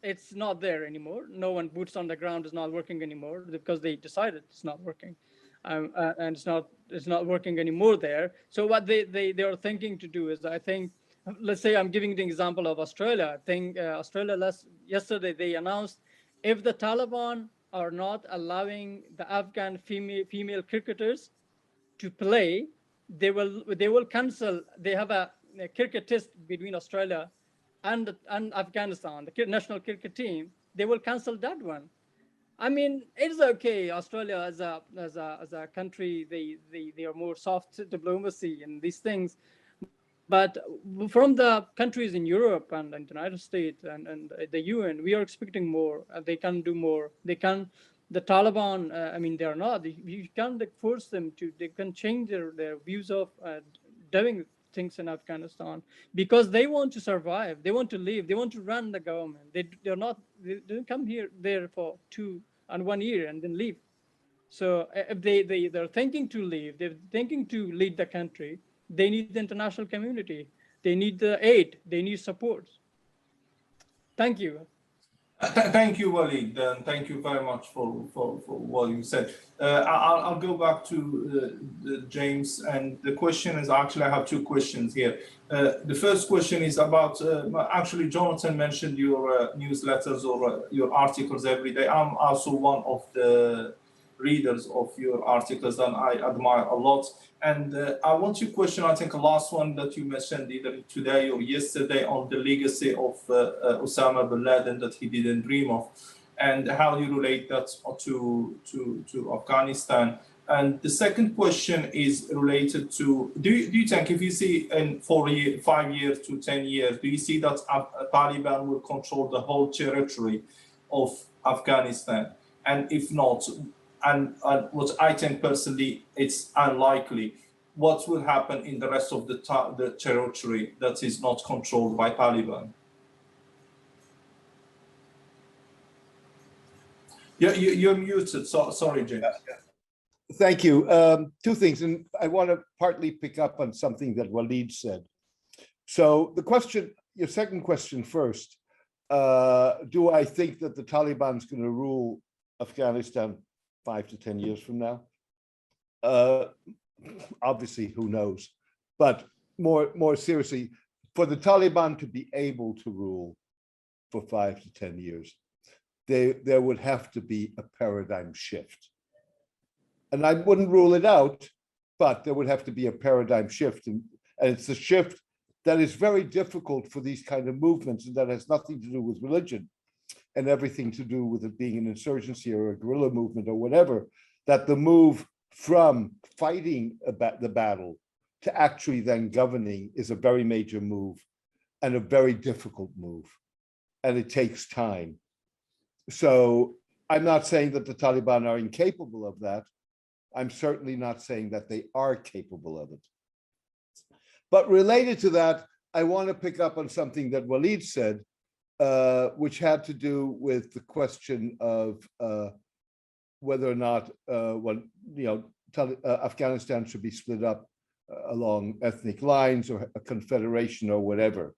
It's not there anymore. No one, boots on the ground is not working anymore because they decided it's not working. And it's not working anymore there. So what they are thinking to do is, I think, let's say I'm giving the example of Australia. I think Australia yesterday they announced, if the Taliban are not allowing the Afghan female cricketers to play, they will cancel. They have a cricket test between Australia and Afghanistan, the national cricket team. They will cancel that one. I mean, it's okay. Australia as a country, they are more soft diplomacy and these things. But from the countries in Europe and the United States and the UN, we are expecting more. They can do more. The Taliban, I mean, they are not. You can't force them to. They can change their views of doing things in Afghanistan because they want to survive. They want to live. They want to run the government. They don't come there for 2 and 1 year and then leave. So if they're thinking to leave, they're thinking to lead the country, they need the international community. They need the aid. They need support. Thank you. Thank you, Walid, and thank you very much for what you said. I'll go back to James, and the question is, actually I have 2 questions here. The first question is about, actually Jonathan mentioned your newsletters or your articles every day. I'm also one of the readers of your articles and I admire a lot. And I want to question, I think the last one that you mentioned either today or yesterday, on the legacy of Osama bin Laden that he didn't dream of, and how you relate that to Afghanistan. And the second question is related to, do you think if you see in 5 years to 10 years, do you see that Taliban will control the whole territory of Afghanistan? And if not, and what I think personally, it's unlikely, what will happen in the rest of the territory that is not controlled by Taliban? You're muted, so, sorry, James. Thank you. Two things, and I want to partly pick up on something that Walid said. So the question, your second question first, do I think that the Taliban is going to rule Afghanistan 5 to 10 years from now? Obviously, who knows? But more seriously, for the Taliban to be able to rule for 5 to 10 years, there would have to be a paradigm shift. And I wouldn't rule it out, but there would have to be a paradigm shift. And it's a shift that is very difficult for these kind of movements, and that has nothing to do with religion and everything to do with it being an insurgency or a guerrilla movement or whatever, that the move from fighting the battle to actually then governing is a very major move and a very difficult move. And it takes time. So I'm not saying that the Taliban are incapable of that. I'm certainly not saying that they are capable of it. But related to that, I want to pick up on something that Walid said, which had to do with the question of whether or not Afghanistan should be split up along ethnic lines or a confederation or whatever.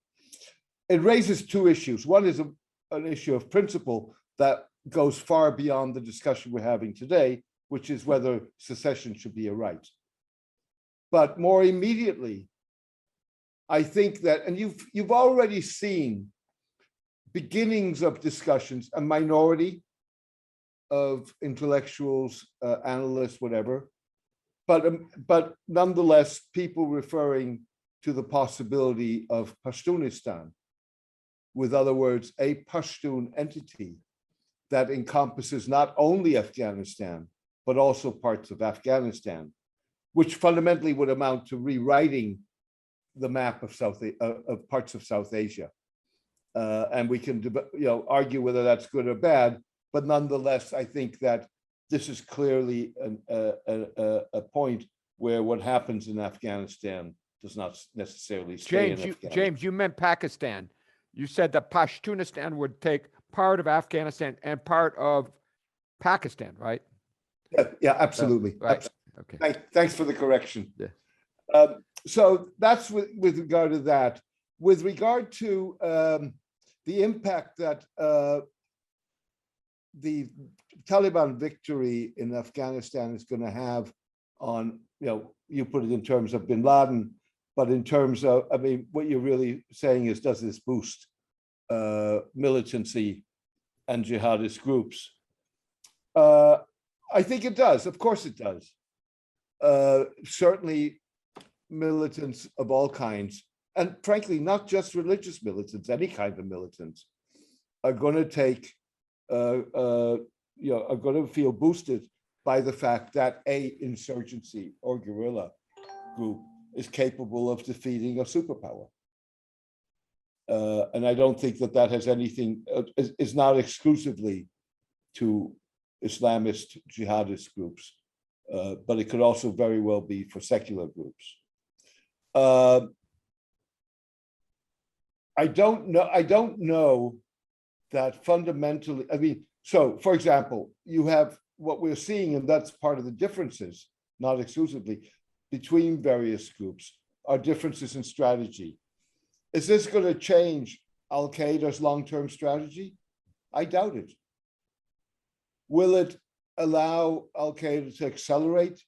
It raises two issues. One is an issue of principle that goes far beyond the discussion we're having today, which is whether secession should be a right. But more immediately, I think that, and you've already seen beginnings of discussions, a minority of intellectuals, analysts, whatever, but nonetheless, people referring to the possibility of Pashtunistan. With other words, a Pashtun entity that encompasses not only Afghanistan, but also parts of Afghanistan, which fundamentally would amount to rewriting the map of parts of South Asia. And we can argue whether that's good or bad, but nonetheless, I think that this is clearly a point where what happens in Afghanistan does not necessarily stay in Afghanistan. James, you meant Pakistan. You said that Pashtunistan would take part of Afghanistan and part of Pakistan, right? Yeah, absolutely. Right. Absolutely. Okay. Thanks for the correction. Yeah. So that's with regard to that. With regard to the impact that the Taliban victory in Afghanistan is going to have on, you put it in terms of bin Laden, but in terms of, I mean, what you're really saying is, does this boost militancy and jihadist groups? I think it does. Of course it does. Certainly militants of all kinds, and frankly, not just religious militants, any kind of militants, are going to take, are going to feel boosted by the fact that a insurgency or guerrilla group is capable of defeating a superpower. And I don't think that has anything, is not exclusively to Islamist jihadist groups, but it could also very well be for secular groups. I don't know that fundamentally, I mean, so for example, you have what we're seeing, and that's part of the differences, not exclusively, between various groups, are differences in strategy. Is this going to change Al-Qaeda's long-term strategy? I doubt it. Will it allow Al-Qaeda to accelerate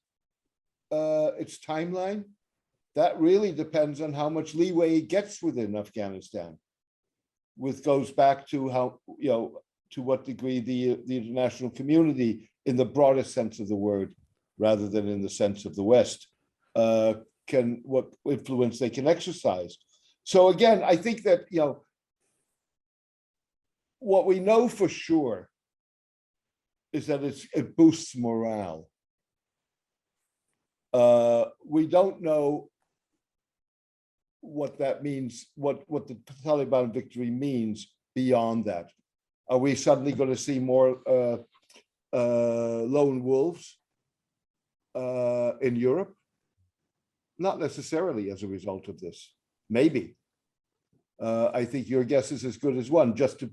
its timeline? That really depends on how much leeway it gets within Afghanistan, which goes back to how, to what degree the international community, in the broadest sense of the word, rather than in the sense of the West, what influence they can exercise. So again, I think that, what we know for sure is that it boosts morale. We don't know what that means, what the Taliban victory means beyond that. Are we suddenly going to see more lone wolves in Europe? Not necessarily as a result of this. Maybe. I think your guess is as good as one, just to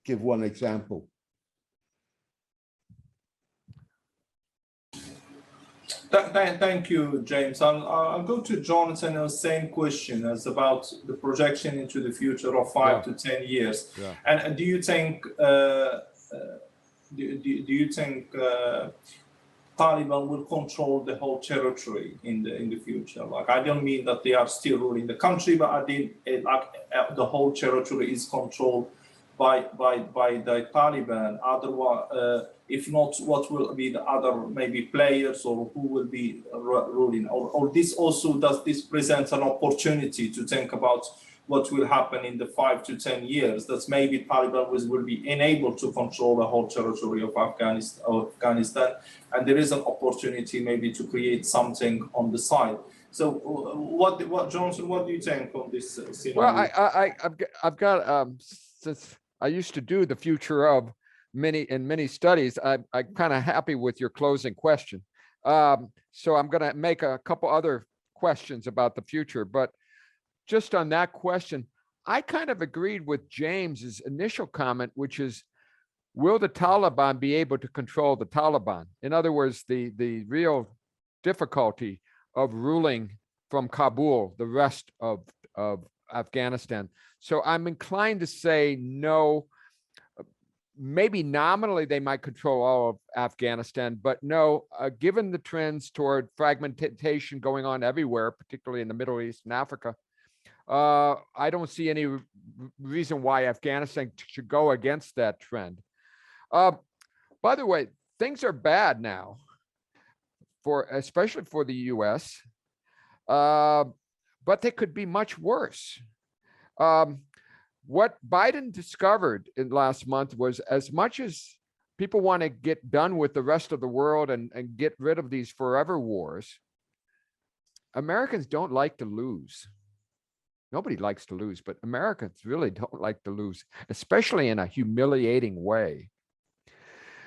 give one example. Thank you, James. I'll go to Jonathan on the same question as about the projection into the future of 5 to 10 years. Yeah. And do you think Taliban will control the whole territory in the future? Like, I don't mean that they are still ruling the country, but I think the whole territory is controlled by the Taliban. Otherwise, if not, what will be the other maybe players, or who will be ruling? Or this also, does this present an opportunity to think about what will happen in the 5 to 10 years? That maybe Taliban will be unable to control the whole territory of Afghanistan, and there is an opportunity maybe to create something on the side. So, what Johnson? What do you think on this scenario? Well, I've got since I used to do the future of many studies, I'm kind of happy with your closing question. So I'm going to make a couple other questions about the future, but just on that question, I kind of agreed with James's initial comment, which is, will the Taliban be able to control the Taliban? In other words, the real difficulty of ruling from Kabul, the rest of Afghanistan. So I'm inclined to say no. Maybe nominally they might control all of Afghanistan, but no, given the trends toward fragmentation going on everywhere, particularly in the Middle East and Africa, I don't see any reason why Afghanistan should go against that trend. By the way, things are bad now, especially for the US, but they could be much worse. What Biden discovered in last month was, as much as people want to get done with the rest of the world and get rid of these forever wars, Americans don't like to lose. Nobody likes to lose, but Americans really don't like to lose, especially in a humiliating way.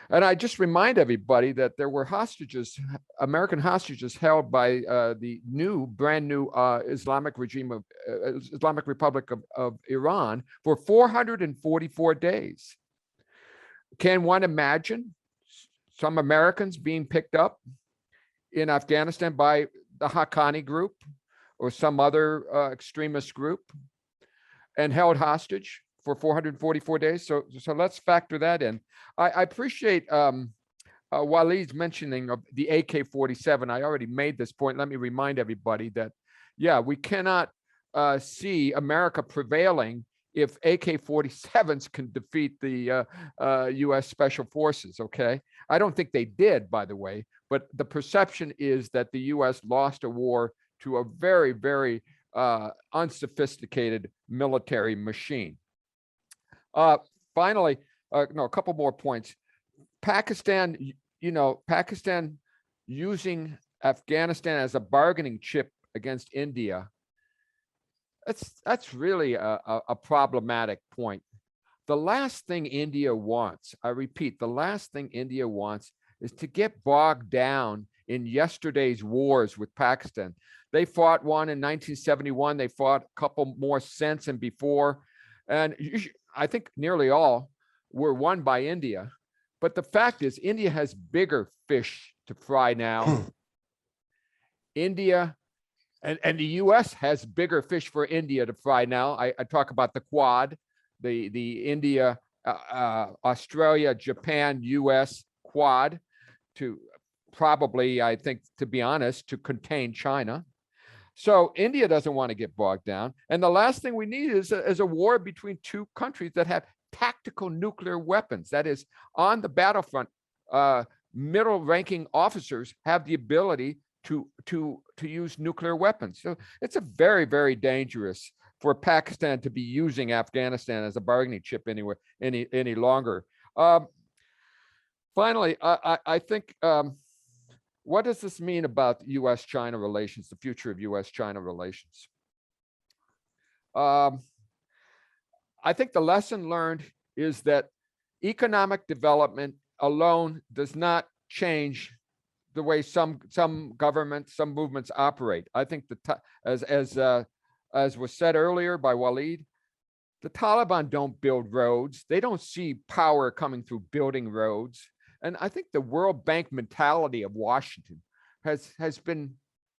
And I just remind everybody that there were hostages, American hostages held by the brand new Islamic Republic of Iran for 444 days. Can one imagine some Americans being picked up in Afghanistan by the Haqqani group or some other extremist group and held hostage for 444 days? So let's factor that in. I appreciate Waleed's mentioning of the AK-47. I already made this point. Let me remind everybody that, yeah, we cannot see America prevailing if AK-47s can defeat the US Special Forces, okay? I don't think they did, by the way, but the perception is that the US lost a war to a very, very unsophisticated military machine. Finally, no, a couple more points. Pakistan, Pakistan using Afghanistan as a bargaining chip against India. That's really a problematic point. The last thing India wants, I repeat, the last thing India wants is to get bogged down in yesterday's wars with Pakistan. They fought one in 1971. They fought a couple more since and before. And I think nearly all were won by India. But the fact is, India has bigger fish to fry now. India and the US has bigger fish for India to fry now. I talk about the Quad, the India, Australia, Japan, US Quad, to probably, I think, to be honest, to contain China. So India doesn't want to get bogged down. And the last thing we need is a war between two countries that have tactical nuclear weapons. That is, on the battlefront, middle-ranking officers have the ability to use nuclear weapons. So it's a very, very dangerous for Pakistan to be using Afghanistan as a bargaining chip any longer. Finally, I think what does this mean about US-China relations, the future of US-China relations? I think the lesson learned is that economic development alone does not change the way some governments, some movements operate. I think as was said earlier by Walid, the Taliban don't build roads. They don't see power coming through building roads. And I think the World Bank mentality of Washington has been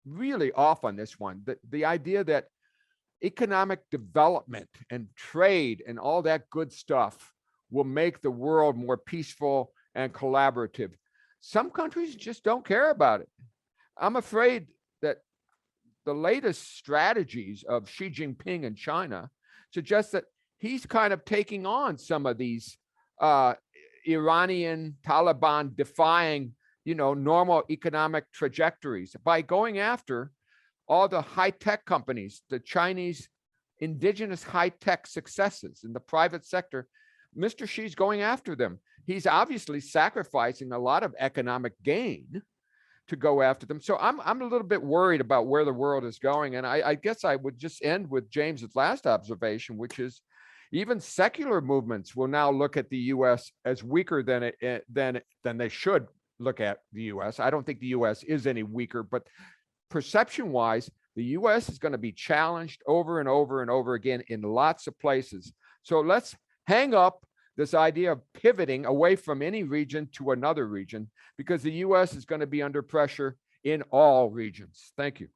really off on this one. The idea that economic development and trade and all that good stuff will make the world more peaceful and collaborative. Some countries just don't care about it. I'm afraid that the latest strategies of Xi Jinping in China suggest that he's kind of taking on some of these Iranian Taliban defying, normal economic trajectories by going after all the high-tech companies, the Chinese indigenous high-tech successes in the private sector. Mr. Xi's going after them. He's obviously sacrificing a lot of economic gain to go after them. So I'm a little bit worried about where the world is going. And I guess I would just end with James's last observation, which is even secular movements will now look at the US as weaker than they should look at the US. I don't think the US is any weaker, but perception-wise, the US is going to be challenged over and over and over again in lots of places. So let's hang up this idea of pivoting away from any region to another region, because the US is going to be under pressure in all regions. Thank you.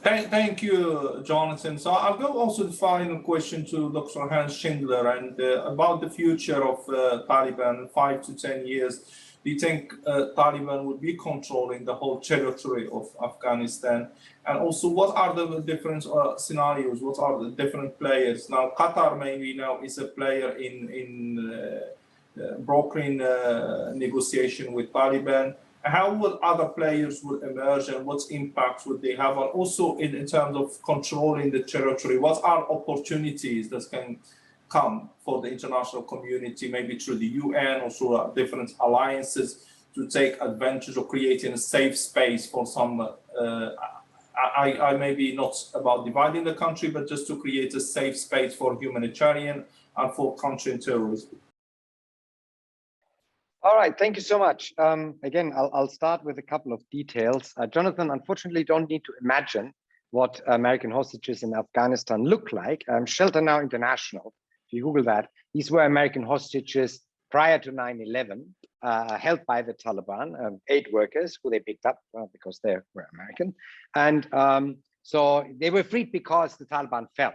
Thank you, Jonathan. So I'll go also the final question to Dr. Hans Schindler and about the future of Taliban 5 to 10 years. Do you think Taliban will be controlling the whole territory of Afghanistan? And also, what are the different scenarios? What are the different players? Now, Qatar maybe now is a player in brokering negotiation with Taliban. How will other players will emerge and what impact would they have? And also in terms of controlling the territory, what are opportunities that can come for the international community, maybe through the UN or through different alliances to take advantage of creating a safe space for some, I maybe not about dividing the country, but just to create a safe space for humanitarian and for countering terrorism. All right, thank you so much. Again, I'll start with a couple of details. Jonathan, unfortunately, don't need to imagine what American hostages in Afghanistan look like. Shelter Now International, if you Google that, these were American hostages prior to 9/11, held by the Taliban, 8 workers who they picked up because they were American. And so they were freed because the Taliban fell.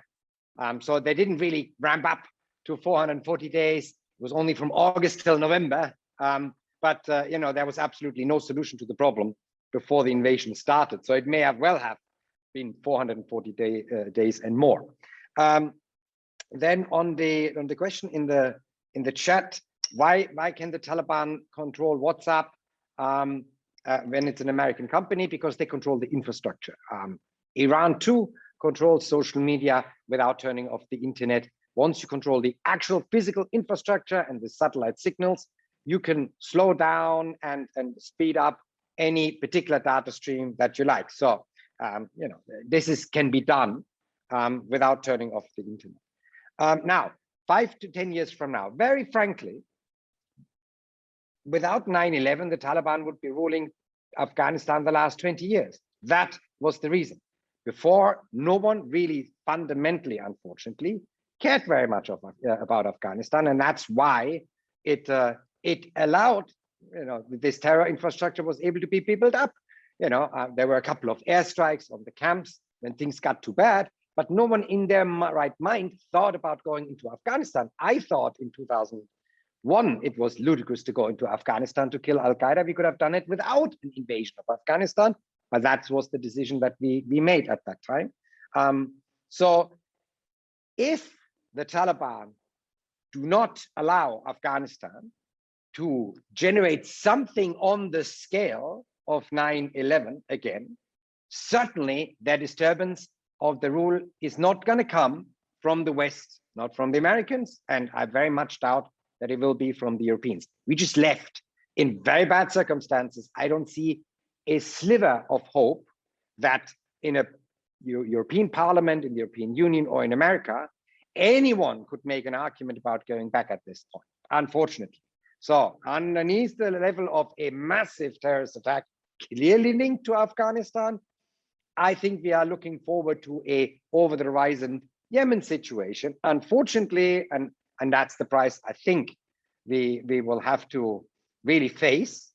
So they didn't really ramp up to 440 days. It was only from August till November. But there was absolutely no solution to the problem before the invasion started. So it may have been 440 days and more. Then on the question in the chat, why can the Taliban control WhatsApp when it's an American company? Because they control the infrastructure. Iran too controls social media without turning off the internet. Once you control the actual physical infrastructure and the satellite signals, you can slow down and speed up any particular data stream that you like. So, this can be done without turning off the internet. Now, 5 to 10 years from now, very frankly, without 9/11, the Taliban would be ruling Afghanistan the last 20 years. That was the reason. Before, no one really fundamentally, unfortunately, cared very much about Afghanistan, and that's why it allowed, this terror infrastructure was able to be built up. There were a couple of airstrikes on the camps when things got too bad, but no one in their right mind thought about going into Afghanistan. I thought in 2001, it was ludicrous to go into Afghanistan to kill Al-Qaeda. We could have done it without an invasion of Afghanistan, but that was the decision that we made at that time. So if the Taliban do not allow Afghanistan to generate something on the scale of 9/11 again, certainly their disturbance of the rule is not going to come from the West, not from the Americans, and I very much doubt that it will be from the Europeans. We just left in very bad circumstances, I don't see a sliver of hope that in a European Parliament, in the European Union, or in America, anyone could make an argument about going back at this point, unfortunately. So underneath the level of a massive terrorist attack, clearly linked to Afghanistan, I think we are looking forward to a over the horizon Yemen situation. Unfortunately, and that's the price I think we will have to really face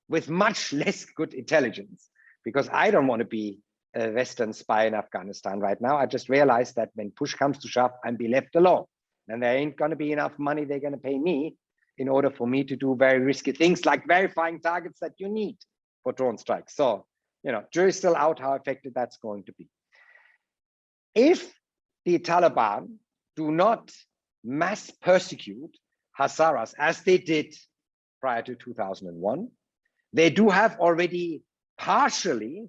with much less good intelligence, because I don't want to be a Western spy in Afghanistan right now. I just realized that when push comes to shove, I'm be left alone. And there ain't going to be enough money they're going to pay me in order for me to do very risky things like verifying targets that you need for drone strikes. So, you know, jury's still out how effective that's going to be. If the Taliban do not mass persecute Hazaras as they did prior to 2001, they do have already partially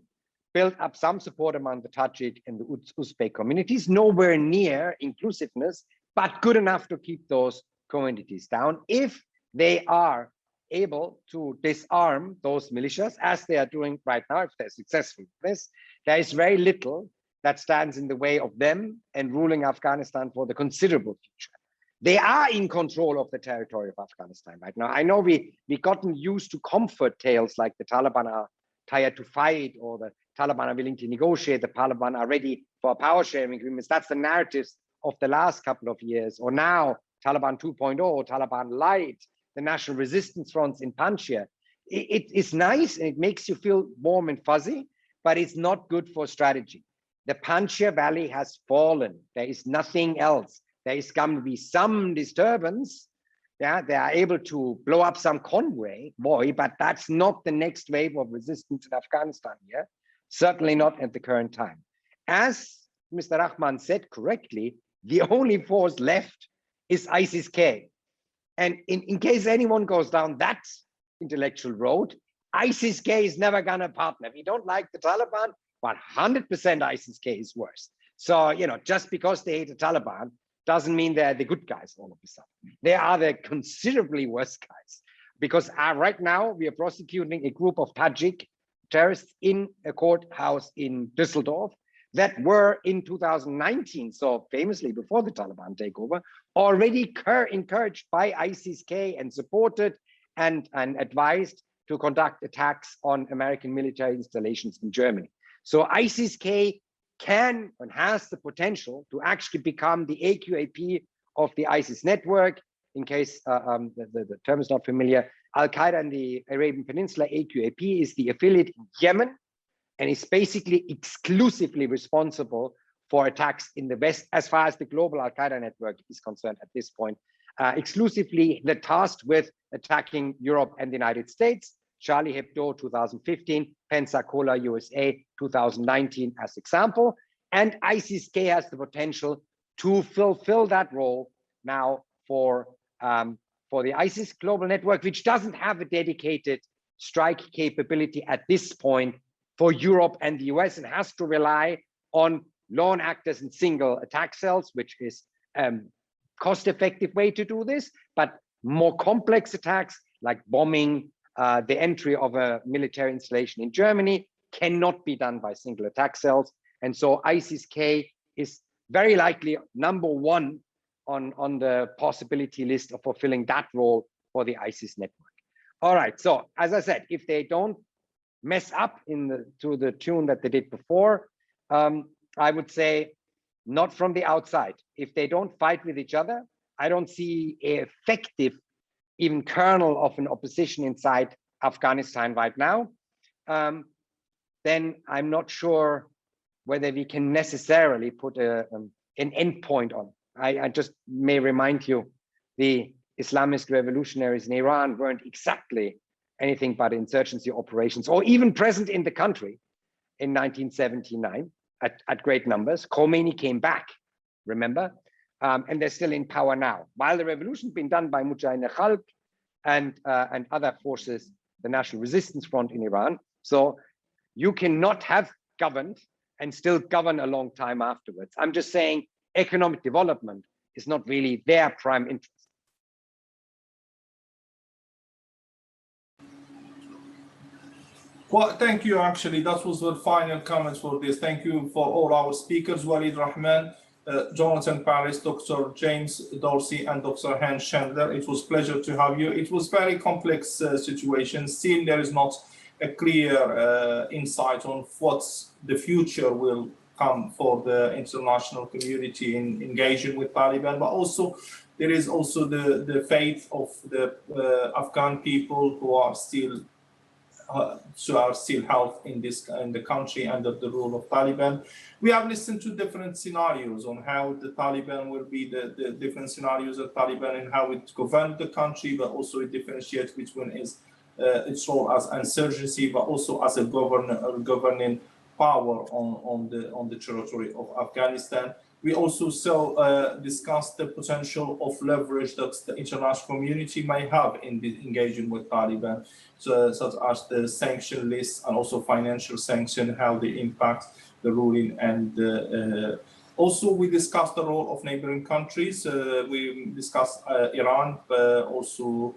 built up some support among the Tajik and the Uzbek communities, nowhere near inclusiveness, but good enough to keep those communities down. If they are able to disarm those militias, as they are doing right now, if they're successful with this, there is very little that stands in the way of them and ruling Afghanistan for the considerable future. They are in control of the territory of Afghanistan right now. I know we gotten used to comfort tales like the Taliban are tired to fight, or the Taliban are willing to negotiate, the Taliban are ready for power sharing agreements. That's the narratives of the last couple of years. Or now Taliban 2.0, Taliban Light, the national resistance fronts in Panjshir. It is nice and it makes you feel warm and fuzzy, but it's not good for strategy. The Panjshir Valley has fallen. There is nothing else. There is going to be some disturbance. Yeah, they are able to blow up some convoy, but that's not the next wave of resistance in Afghanistan here. Certainly not at the current time. As Mr. Rahman said correctly, the only force left is ISIS-K. And in case anyone goes down that intellectual road, ISIS-K is never gonna partner. We don't like the Taliban, but 100% ISIS-K is worse. So, you know, just because they hate the Taliban doesn't mean they're the good guys all of a sudden. They are the considerably worse guys, because right now we are prosecuting a group of Tajik terrorists in a courthouse in Düsseldorf that were in 2019, so famously before the Taliban takeover, already encouraged by ISIS-K and supported and advised to conduct attacks on American military installations in Germany. So ISIS-K can and has the potential to actually become the AQAP of the ISIS network. In case the term is not familiar, Al-Qaeda in the Arabian Peninsula, AQAP, is the affiliate in Yemen, and is basically exclusively responsible for attacks in the West, as far as the global Al-Qaeda network is concerned at this point. Exclusively the tasked with attacking Europe and the United States. Charlie Hebdo 2015, Pensacola, USA 2019 as example. And ISIS-K has the potential to fulfill that role now for the ISIS global network, which doesn't have a dedicated strike capability at this point for Europe and the US, and has to rely on lone actors and single attack cells, which is cost-effective way to do this. But more complex attacks like bombing, the entry of a military installation in Germany cannot be done by single attack cells. And so ISIS-K is very likely number one on the possibility list of fulfilling that role for the ISIS network. All right, so as I said, if they don't mess up to the tune that they did before, I would say not from the outside. If they don't fight with each other, I don't see an effective even kernel of an opposition inside Afghanistan right now. Then I'm not sure whether we can necessarily put an endpoint on. I just may remind you, the Islamist revolutionaries in Iran weren't exactly anything but insurgency operations, or even present in the country in 1979 at great numbers. Khomeini came back, remember? And they're still in power now. While the revolution's been done by Mujahideen Khalq and other forces, the National Resistance Front in Iran. So you cannot have governed and still govern a long time afterwards. I'm just saying economic development is not really their prime interest. Well, thank you. Actually, that was the final comments for this. Thank you for all our speakers, Walid Rahman, Jonathan Paris, Dr. James Dorsey, and Dr. Hans Chandler. It was a pleasure to have you. It was very complex situation. Still, there is not a clear insight on what the future will come for the international community in engaging with Taliban, but also there is also the fate of the Afghan people who are still held in the country under the rule of Taliban. We have listened to different scenarios on how the Taliban will be, the different scenarios of Taliban and how it governed the country, but also it differentiates between its role as insurgency, but also as a governing power on the territory of Afghanistan. We also discussed the potential of leverage that the international community may have in engaging with Taliban, such as the sanction list and also financial sanction, how they impact the ruling. And also we discussed the role of neighboring countries. We discussed Iran, also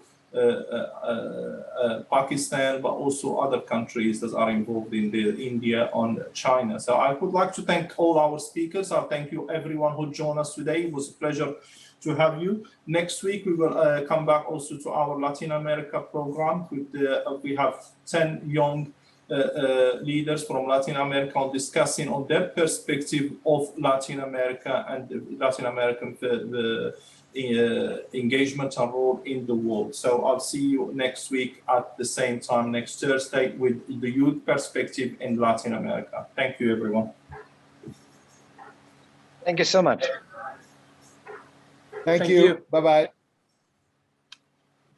Pakistan, but also other countries that are involved in India and China. So I would like to thank all our speakers. I thank you everyone who joined us today. It was a pleasure to have you. Next week we will come back also to our Latin America program. We have 10 young leaders from Latin America on discussing on their perspective of Latin America and the Latin American engagement and role in the world. So I'll see you next week at the same time next Thursday with the youth perspective in Latin America. Thank you, everyone. Thank you so much. Thank you. Bye-bye.